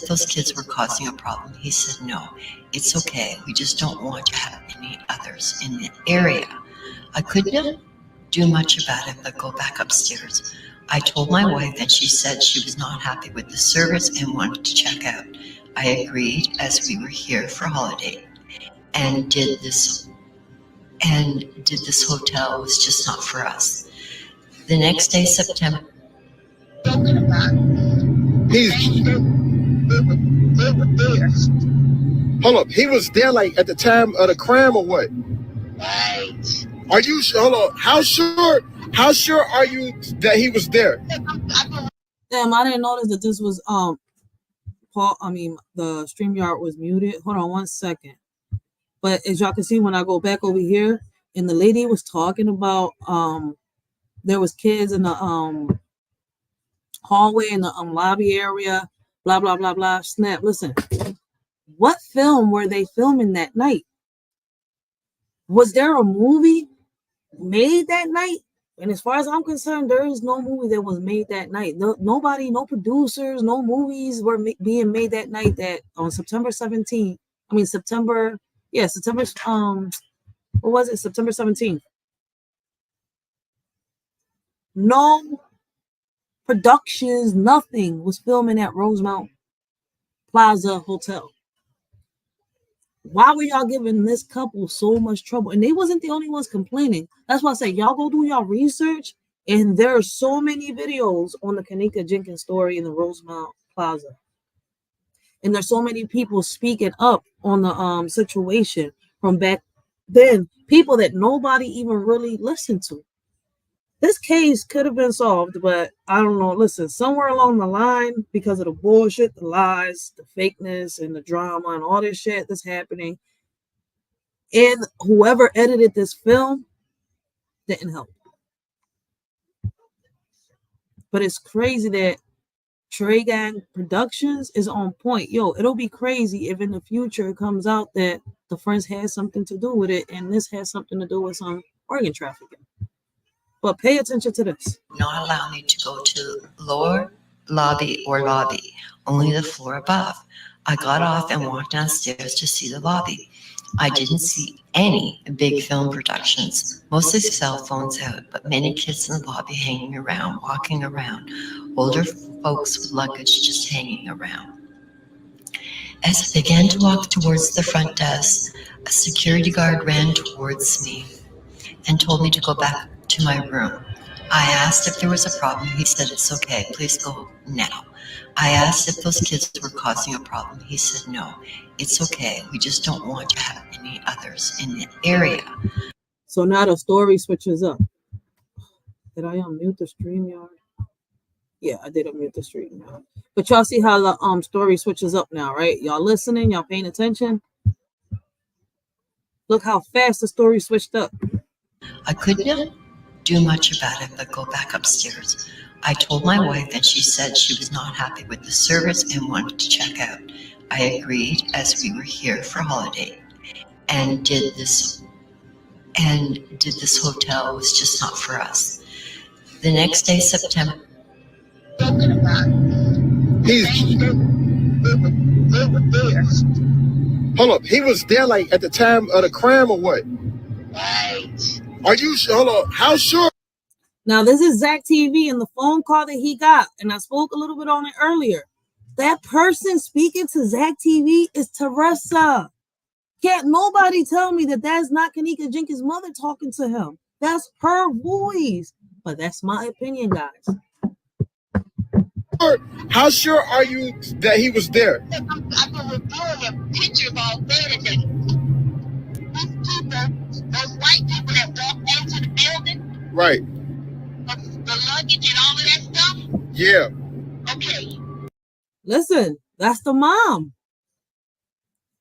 those kids were causing a problem. He said, "No, it's okay. We just don't want to have any others in the area." I couldn't do much about it, but go back upstairs. I told my wife, and she said she was not happy with the service and wanted to check out. I agreed, as we were here for holiday, and did this hotel was just not for us. The next day, September. Hold up, he was there like at the time of the crime or what? Right. Are you hold on? How sure are you that he was there? Damn, I didn't notice that this was the StreamYard was muted. Hold on one second. But as y'all can see, when I go back over here, and the lady was talking about there was kids in the hallway in the lobby area, blah blah blah blah. Snap. Listen, what film were they filming that night? Was there a movie made that night? And as far as I'm concerned, there is no movie that was made that night. Nobody, no producers, no movies were being made that night. That on September 17th. I mean September. Yeah, September. What was it? September 17th. No productions, nothing was filming at Rosemount Plaza Hotel. Why were y'all giving this couple so much trouble? And they wasn't the only ones complaining. That's why I say y'all go do y'all research. And there are so many videos on the Kenika Jenkins story in the Rosemount Plaza. And there's so many people speaking up on the situation from back then. People that nobody even really listened to. This case could have been solved, but I don't know. Listen, somewhere along the line, because of the bullshit, the lies, the fakeness, and the drama, and all this shit that's happening, and whoever edited this film didn't help. But it's crazy that Trey Gang Productions is on point. Yo, it'll be crazy if in the future it comes out that the Friends has something to do with it, and this has something to do with some organ trafficking. But pay attention to this. Not allow me to go to lower lobby or lobby, only the floor above. I got off and walked downstairs to see the lobby. I didn't see any big film productions, mostly cell phones out, but many kids in the lobby hanging around, walking around, older folks with luggage just hanging around. As I began to walk towards the front desk, a security guard ran towards me and told me to go back to my room. I asked if there was a problem. He said, "It's okay, please go now." I asked if those kids were causing a problem. He said, "No, it's okay. We just don't want to have any others in the area." So now the story switches up. Did I unmute the StreamYard? Yeah, I did unmute the stream. But y'all see how the story switches up now, right? Y'all listening? Y'all paying attention? Look how fast the story switched up. I couldn't do much about it but go back upstairs. I told my wife and she said she was not happy with the service and wanted to check out. I agreed as we were here for holiday and did this hotel was just not for us. The next day, September. Hold up. He was there like at the time of the crime or what? Right. Are you sure? Hold up. How sure? Now, this is Zach TV and the phone call that he got, and I spoke a little bit on it earlier. That person speaking to Zach TV is Teresa. Can't nobody tell me that that's not Kenika Jenkins' mother talking to him. That's her voice. But that's my opinion, guys. How sure are you that he was there? I've been reviewing pictures all day today. These people, those white people that walked into the building. Right. The luggage and all of that stuff? Yeah. Okay. Listen, that's the mom.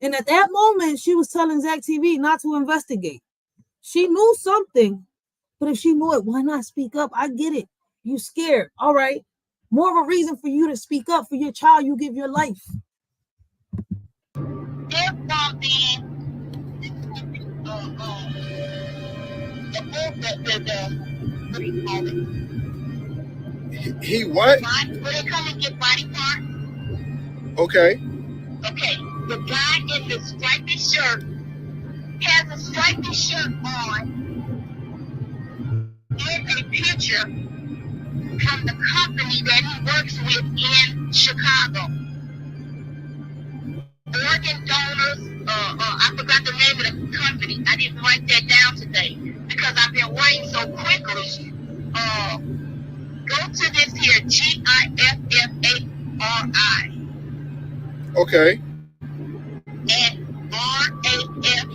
And at that moment, she was telling Zach TV not to investigate. She knew something, but if she knew it, why not speak up? I get it. You scared. All right. More of a reason for you to speak up for your child. You give your life. They're from He what? Where they come and get body parts. Okay. Okay. The guy in the striped shirt has a striped shirt on. There's a picture from the company that he works with in Chicago. Organ donors, I forgot the name of the company. I didn't write that down today because I've been writing so quickly. Go to this here, GIFFARI. Okay. And RAFSANJAANI.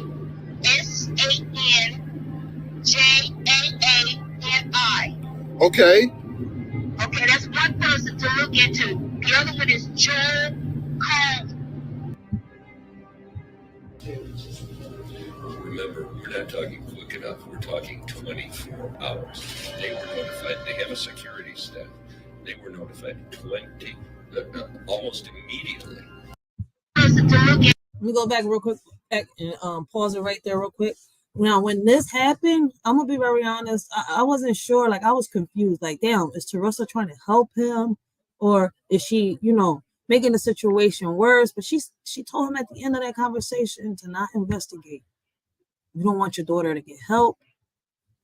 Okay. Okay, that's one person to look into. The other one is Joel Combs. Remember, we're not talking quick enough. We're talking 24 hours. They were notified. They have a security staff. They were notified almost immediately. Let me go back real quick and pause it right there real quick. Now, when this happened, I'm gonna be very honest. I wasn't sure. Like, I was confused. Like, damn, is Teresa trying to help him, or is she, making the situation worse? But she told him at the end of that conversation to not investigate. You don't want your daughter to get help.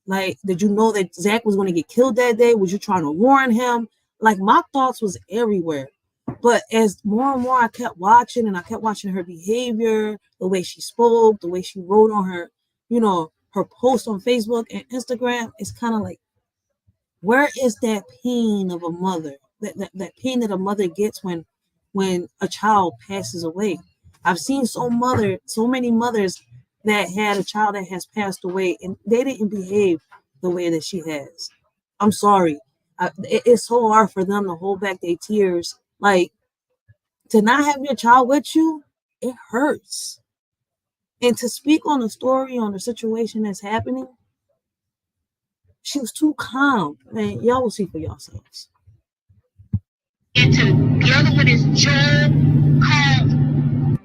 Like, did you know that Zach was going to get killed that day? Was you trying to warn him? Like, my thoughts was everywhere. But as more and more I kept watching, and I kept watching her behavior, the way she spoke, the way she wrote on her, her post on Facebook and Instagram, it's kind of like, where is that pain of a mother? That pain that a mother gets when a child passes away. I've seen so many mothers that had a child that has passed away and they didn't behave the way that she has. I'm sorry. It's so hard for them to hold back their tears. Like, to not have your child with you, it hurts. And to speak on the story, on the situation that's happening, she was too calm. Man, y'all will see for yourselves. The other one is Joel Combs.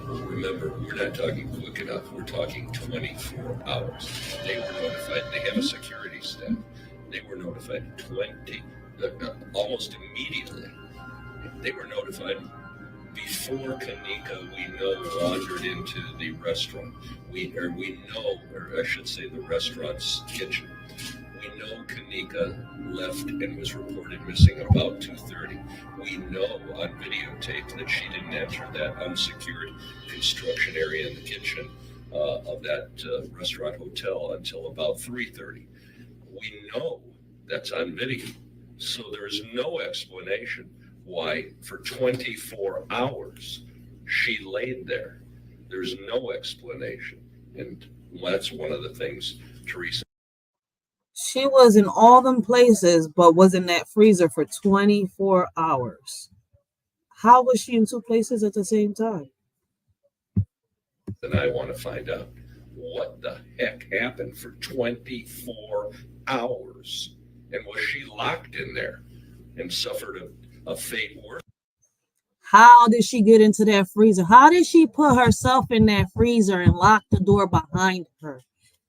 Remember, we're not talking quick enough. We're talking 24 hours. They were notified. They have a security staff. They were notified almost immediately. They were notified before Kenika, we know, wandered into the restaurant. I should say the restaurant's kitchen. We know Kenika left and was reported missing about 2:30. We know on videotape that she didn't enter that unsecured construction area in the kitchen of that restaurant hotel until about 3:30. We know that's on video. So there's no explanation why for 24 hours she laid there. There's no explanation. And that's one of the things Teresa She was in all them places, but was in that freezer for 24 hours. How was she in two places at the same time? And I want to find out what the heck happened for 24 hours. And was she locked in there and suffered a fate worse? How did she get into that freezer? How did she put herself in that freezer and lock the door behind her?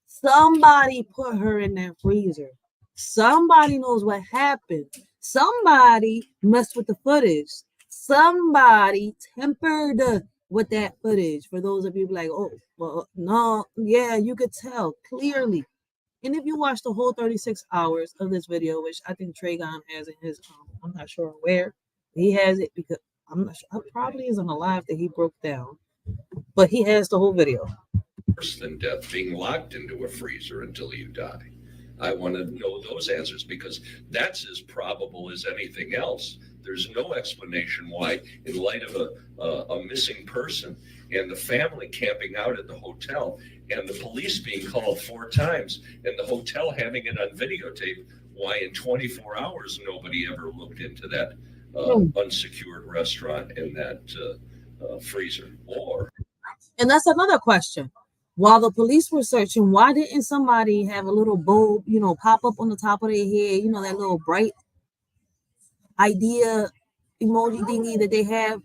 Somebody put her in that freezer. Somebody knows what happened. Somebody messed with the footage. Somebody tempered with that footage. For those of you like, oh, well, no, yeah, you could tell clearly. And if you watch the whole 36 hours of this video, which I think Tragon has in his, I'm not sure where he has it, because I'm not sure, it probably isn't a live that he broke down, but he has the whole video. Worse than death, being locked into a freezer until you die. I want to know those answers, because that's as probable as anything else. There's no explanation why, in light of a missing person and the family camping out at the hotel and the police being called 4 times and the hotel having it on videotape, why in 24 hours nobody ever looked into that unsecured restaurant and that freezer. And that's another question. While the police were searching, why didn't somebody have a little bulb, pop up on the top of their head, that little bright idea emoji thingy that they have?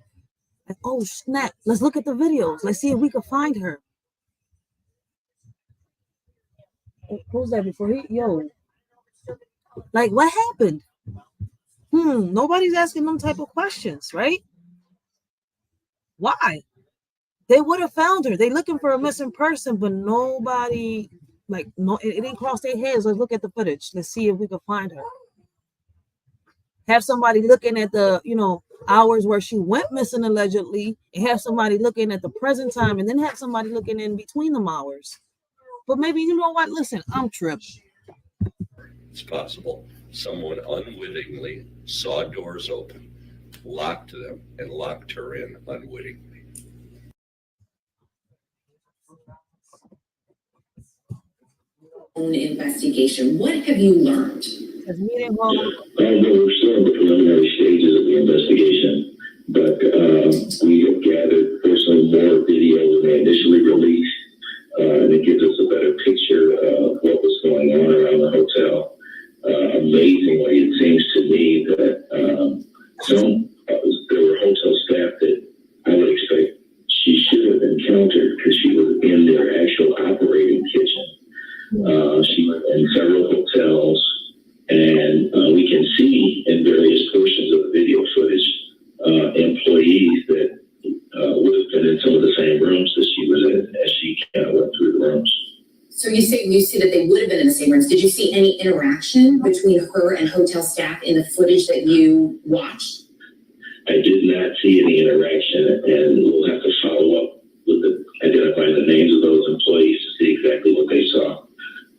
Like, oh, snap, let's look at the videos. Let's see if we can find her. Close that before like, what happened? Nobody's asking them type of questions, right? Why? They would have found her. They looking for a missing person, but nobody, it didn't cross their heads. Let's look at the footage. Let's see if we can find her. Have somebody looking at the, hours where she went missing allegedly, and have somebody looking at the present time, and then have somebody looking in between them hours. But maybe, you know what? Listen, I'm tripped. It's possible someone unwittingly saw doors open, locked them, and locked her in unwittingly. Investigation. What have you learned? We're still in the preliminary stages of the investigation, but we have gathered personally more video than they initially released, and it gives us a better picture of what was going on around the hotel. Amazingly, it seems to me that there were hotel staff that I would expect she should have encountered, because she was in their actual operating kitchen. She was in several hotels, and we can see in various portions of the video footage employees that would have been in some of the same rooms that she was in as she kind of went through the rooms. So you see that they would have been in the same rooms. Did you see any interaction between her and hotel staff in the footage that you watched? I did not see any interaction, and we'll have to follow up with identifying the names of those employees to see exactly what they saw.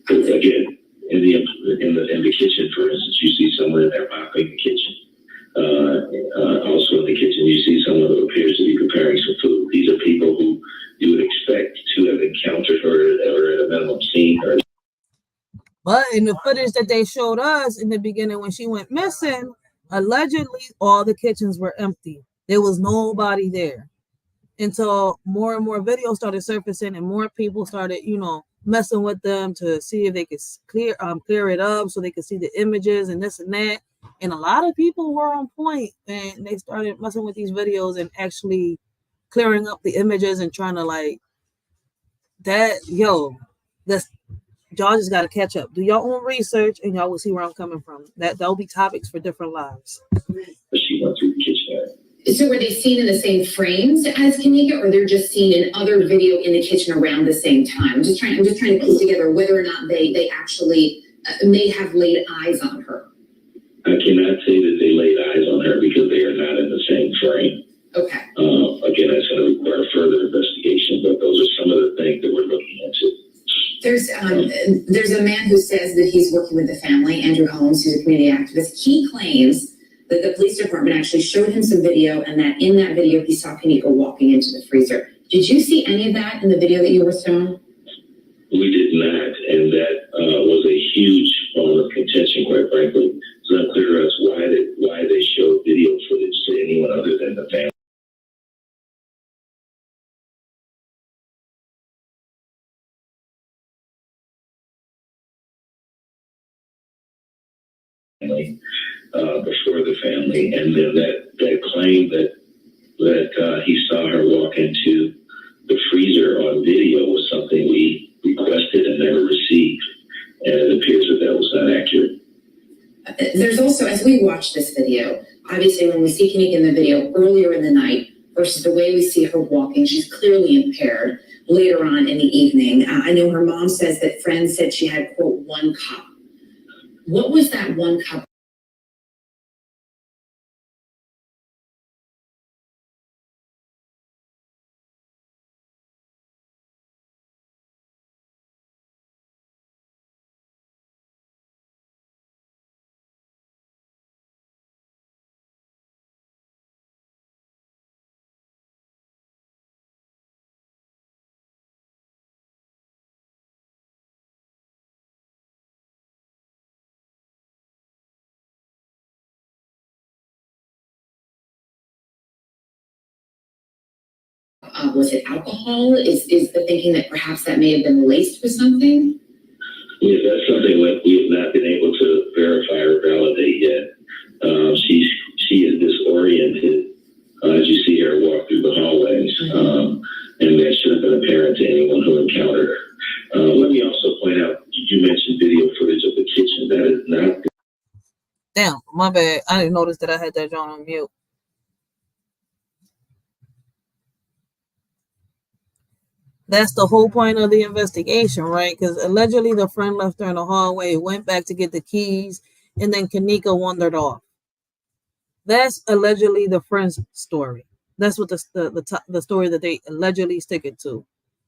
But again, in the kitchen, for instance, you see someone in there mopping the kitchen. Also in the kitchen, you see someone who appears to be preparing some food. These are people who you would expect to have encountered her or at a minimum seen her. But in the footage that they showed us in the beginning when she went missing, allegedly all the kitchens were empty. There was nobody there until more and more videos started surfacing and more people started, messing with them to see if they could clear it up so they could see the images and this and that. And a lot of people were on point, and they started messing with these videos and actually clearing up the images and trying to y'all just got to catch up. Do your own research and y'all will see where I'm coming from. That'll be topics for different lives. She went through the kitchen. So were they seen in the same frames as Kenika, or they're just seen in other video in the kitchen around the same time? I'm just trying to piece together whether or not they actually may have laid eyes on her. I cannot say that they laid eyes on her because they are not in the same frame. Okay. Again, that's going to require further investigation, but those are some of the things that we're looking into. There's a man who says that he's working with the family, Andrew Holmes, who's a community activist. He claims that the police department actually showed him some video, and that in that video he saw Kenika walking into the freezer. Did you see any of that in the video that you were shown? We did not, and that was a huge bone of contention, quite frankly. It's not clear to us why they showed video footage to anyone other than the family. Before the family, and then that claim that he saw her walk into the freezer on video was something we requested and never received, and it appears that was not accurate. There's also, as we watch this video, obviously when we see Kenika in the video earlier in the night versus the way we see her walking, she's clearly impaired later on in the evening. I know her mom says that friends said she had, quote, 1 cup. What was that 1 cup? Was it alcohol? Is the thinking that perhaps that may have been laced with something? Yeah, that's something that we have not been able to verify or validate yet. She is disoriented as you see her walk through the hallways, and that should have been apparent to anyone who encountered her. Let me also point out, you mentioned video footage of the kitchen. That is not. Damn, my bad. I didn't notice that I had that John on mute. That's the whole point of the investigation, right? Because allegedly the friend left her in the hallway, went back to get the keys, and then Kenika wandered off. That's allegedly the friend's story. That's what the story that they allegedly stick it to.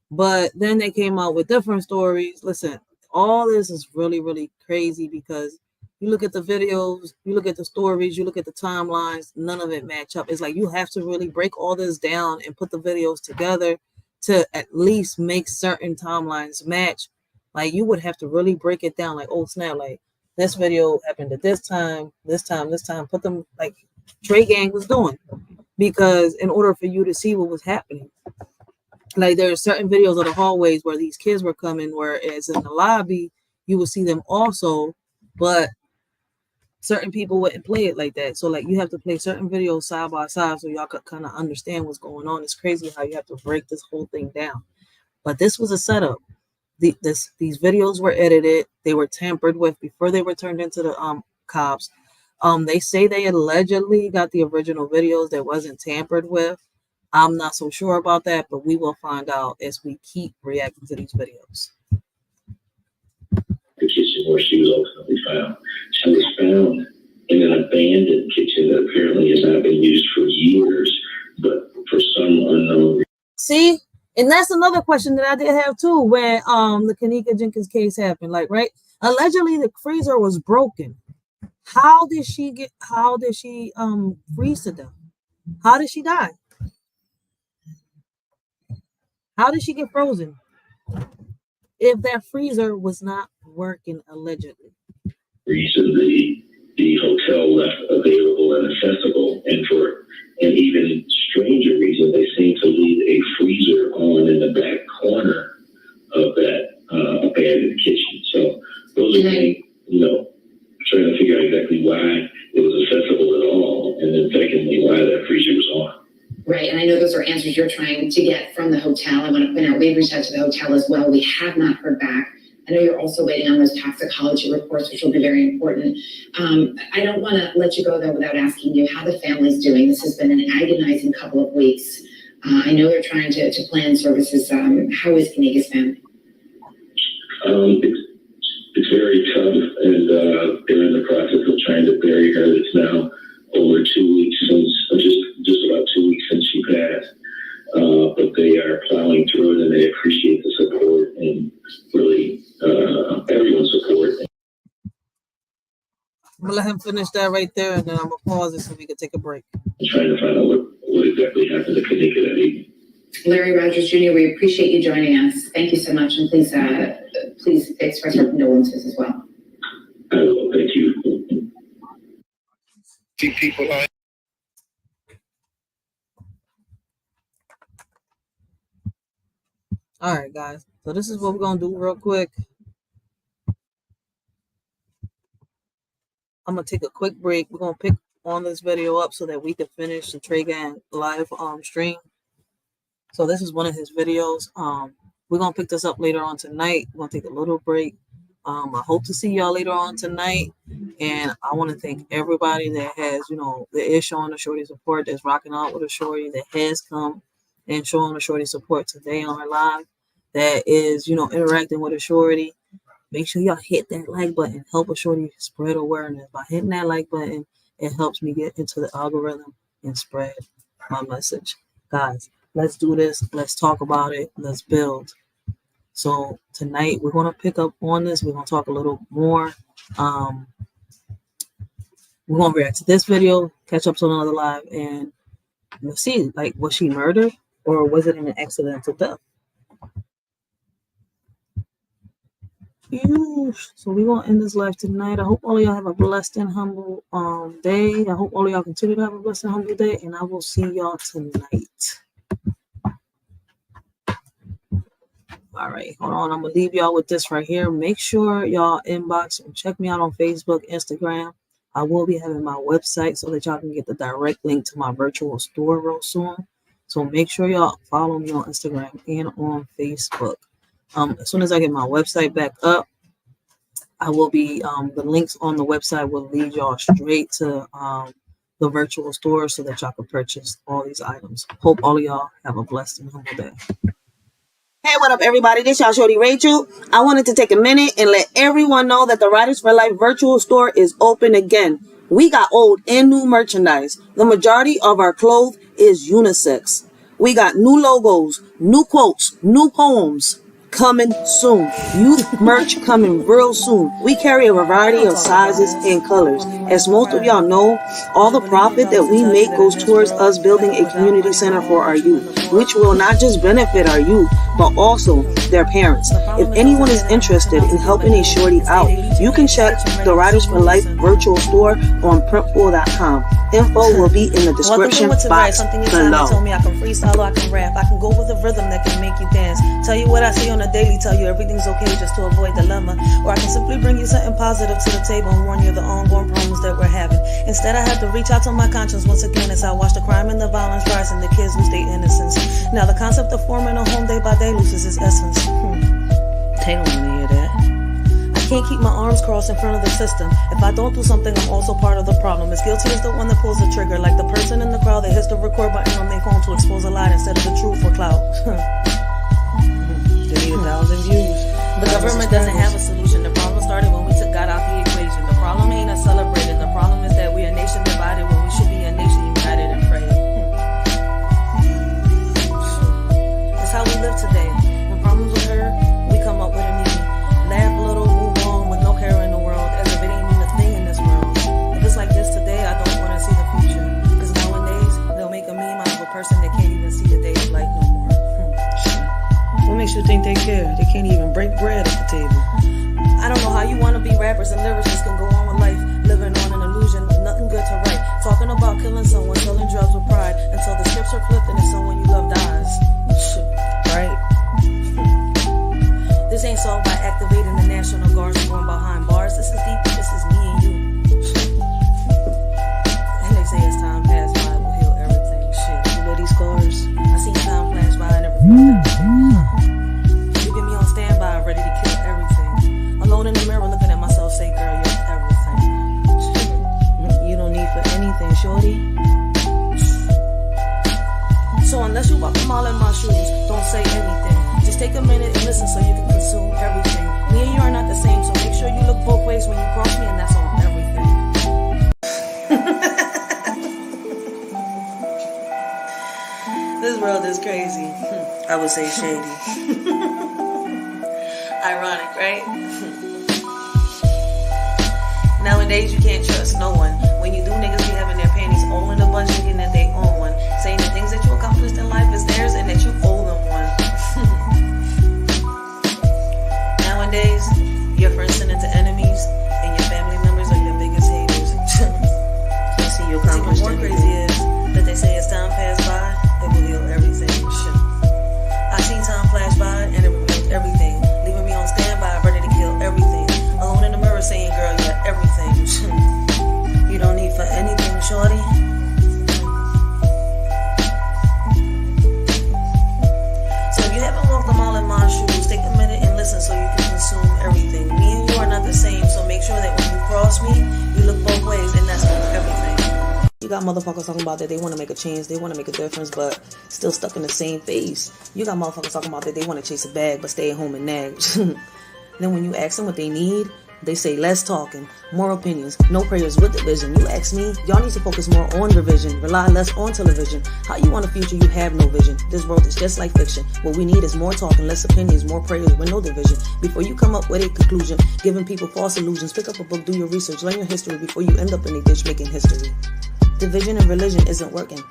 But then they came out with different stories. Listen, all this is really, really crazy because you look at the videos, you look at the stories, you look at the timelines, none of it match up. It's like you have to really break all this down and put the videos together to at least make certain timelines match. Like you would have to really break it down, like, oh snap, like this video happened at this time, put them like Trey Gang was doing, because in order for you to see what was happening, like there are certain videos of the hallways where these kids were coming, whereas in the lobby you would see them also, but certain people wouldn't play it like that. So like you have to play certain videos side by side so y'all could kind of understand what's going on. It's crazy how you have to break this whole thing down. But this was a setup. These videos were edited. They were tampered with before they were turned into the cops. They say they allegedly got the original videos that wasn't tampered with. I'm not so sure about that, but we will find out as we keep reacting to these videos. The kitchen where she was ultimately found. She was found in an abandoned kitchen that apparently has not been used for years, but for some unknown reason. See, and that's another question that I did have too when the Kenika Jenkins case happened. Like, right, allegedly the freezer was broken. How did she freeze to death? How did she die? How did she get frozen if that freezer was not working allegedly? Reason the hotel left available and accessible, and for an even stranger reason, they seem to leave a freezer on in the back corner of that abandoned kitchen. So those are things, trying to figure out exactly why it was accessible at all, and then secondly, why that freezer was on. Right, and I know those are answers you're trying to get from the hotel. I want to point out we've reached out to the hotel as well. We have not heard back. I know you're also waiting on those toxicology reports, which will be very important. I don't want to let you go, though, without asking you how the family's doing. This has been an agonizing couple of weeks. I know they're trying to plan services. How is Kenika's family? It's very tough, and they're in the process of trying to bury her. It's now over 2 weeks since, just about 2 weeks since she passed. But they are plowing through it, and they appreciate the support and really everyone's support. I'm gonna let him finish that right there, and then I'm gonna pause it so we can take a break. I'm trying to find out what exactly happened to Kenika that evening. Larry Rogers Jr., we appreciate you joining us. Thank you so much, and please express our condolences as well. See people out. All right, guys. So this is what we're gonna do real quick. I'm gonna take a quick break. We're gonna pick on this video up so that we can finish the Trey Gang live stream. So this is one of his videos. We're gonna pick this up later on tonight. We're gonna take a little break. I hope to see y'all later on tonight. And I want to thank everybody that has, that is showing the shorty support, that's rocking out with a shorty, that has come and showing the shorty support today on her live, that is, interacting with a shorty. Make sure y'all hit that like button. Help a shorty spread awareness. By hitting that like button, it helps me get into the algorithm and spread my message. Guys, let's do this. Let's talk about it. Let's build. So tonight we're going to pick up on this. We're going to talk a little more. We're going to react to this video, catch up to another live, and we'll see, was she murdered or was it an accidental death? So we're going to end this live tonight. I hope all of y'all have a blessed and humble day. I hope all of y'all continue to have a blessed and humble day, and I will see y'all tonight. All right, hold on. I'm going to leave y'all with this right here. Make sure y'all inbox and check me out on Facebook, Instagram. I will be having my website so that y'all can get the direct link to my virtual store real soon. So make sure y'all follow me on Instagram and on Facebook. As soon as I get my website back up, I will be, the links on the website will lead y'all straight to the virtual store so that y'all can purchase all these items. Hope all of y'all have a blessed and humble day. Hey, what up, everybody? This y'all shorty Racheal. I wanted to take a minute and let everyone know that the Riders for Life virtual store is open again. We got old and new merchandise. The majority of our clothes is unisex. We got new logos, new quotes, new poems coming soon. Youth merch coming real soon. We carry a variety of sizes and colors. As most of y'all know, all the profit that we make goes towards us building a community center for our youth, which will not just benefit our youth, but also their parents. If anyone is interested in helping a shorty out, you can check the Riders for Life virtual store on printful.com. Info will be in the description box below. Told me I can freestyle or I can rap. I can go with a rhythm that can make you dance. Tell you what I see on a daily, tell you everything's okay just to avoid dilemma. Or I can simply bring you something positive to the table and warn you of the ongoing problems that we're having. Instead, I have to reach out to my conscience once again as I watch the crime and the violence rise and the kids lose their innocence. Now the concept of forming a home day by day loses its essence. They don't want to hear that. I can't keep my arms crossed in front of the system. If I don't do something, I'm also part of the problem. As guilty as the one that pulls the trigger, like the person in the crowd that hits the record button on their phone to expose a lie instead of the truth for clout. They need 1,000 views. The government doesn't have a solution. The problem started when we took God out the equation. The problem ain't us celebrating. The problem is that we're a nation divided when we should be a nation united and praying. That's how we live today. When problems occur, we come up with a meaning. Laugh a little, move on with no care in the world, as if it ain't even a thing in this world. If it's like this today, I don't want to see the future. Because nowadays, they'll make a meme out of a person that can't even see the day of light no more. What makes you think they care? They can't even break bread at the table. I don't know how you want to be rappers and lyricists can go on with life, living on an illusion with nothing good to write. Talking about killing someone, selling drugs with pride, until the scripts are flipped and it's someone you love dies. Right? This ain't solved by activating the National Guards and going behind bars. This is deep. This is me and you. And they say as time passes by, we'll heal everything. Shit, you know these scars? I seen time flash by and everything. Leaving me on standby, ready to kill everything. Alone in the mirror, looking at myself, say, girl, you're everything. You don't need for anything, shorty. So unless you walk a mile in my shoes, don't say anything. Just take a minute and listen so you can consume everything. Me and you are not the same, so make sure you look both ways when you cross me, and that's on everything. This world is crazy. I would say shady. Ironic, right? Nowadays, you can't trust no one. When you do, niggas be having their panties all in a bunch thinking that they own one. Saying the things that you accomplished in life is theirs and that you owe them one. Nowadays, your friends turn into enemies and your family members got motherfuckers talking about that they want to make a change, they want to make a difference, but still stuck in the same phase. You got motherfuckers talking about that they want to chase a bag, but stay at home and nag. Then when you ask them what they need, they say less talking, more opinions, no prayers with division. You ask me, y'all need to focus more on revision, rely less on television. How you want a future, you have no vision. This world is just like fiction. What we need is more talking, less opinions, more prayers with no division. Before you come up with a conclusion, giving people false illusions, pick up a book, do your research, learn your history before you end up in a ditch making history. Division and religion isn't working.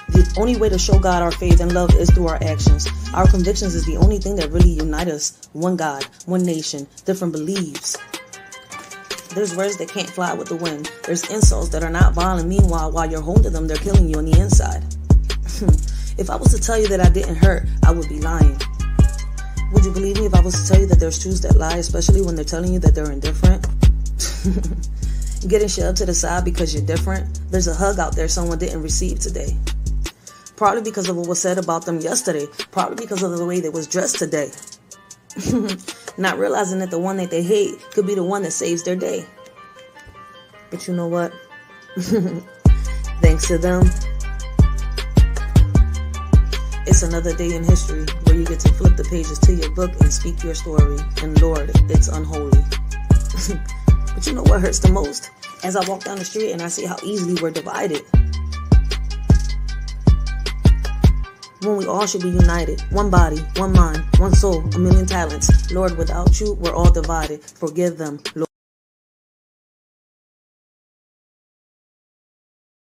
The only way to show God our faith and love is through our actions. Our convictions is the only thing that really unite us. One God, one nation, different beliefs. There's words that can't fly with the wind. There's insults that are not violent. Meanwhile, while you're holding them, they're killing you on the inside. If I was to tell you that I didn't hurt, I would be lying. Would you believe me if I was to tell you that there's truths that lie, especially when they're telling you that they're indifferent? Getting shoved to the side because you're different. There's a hug out there someone didn't receive today. Probably because of what was said about them yesterday. Probably because of the way they was dressed today. Not realizing that the one that they hate could be the one that saves their day. But you know what? Thanks to them, it's another day in history where you get to flip the pages to your book and speak your story. And Lord, it's unholy. But you know what hurts the most? As I walk down the street and I see how easily we're divided. When we all should be united. One body, one mind, one soul, a million talents. Lord, without you, we're all divided. Forgive them, Lord.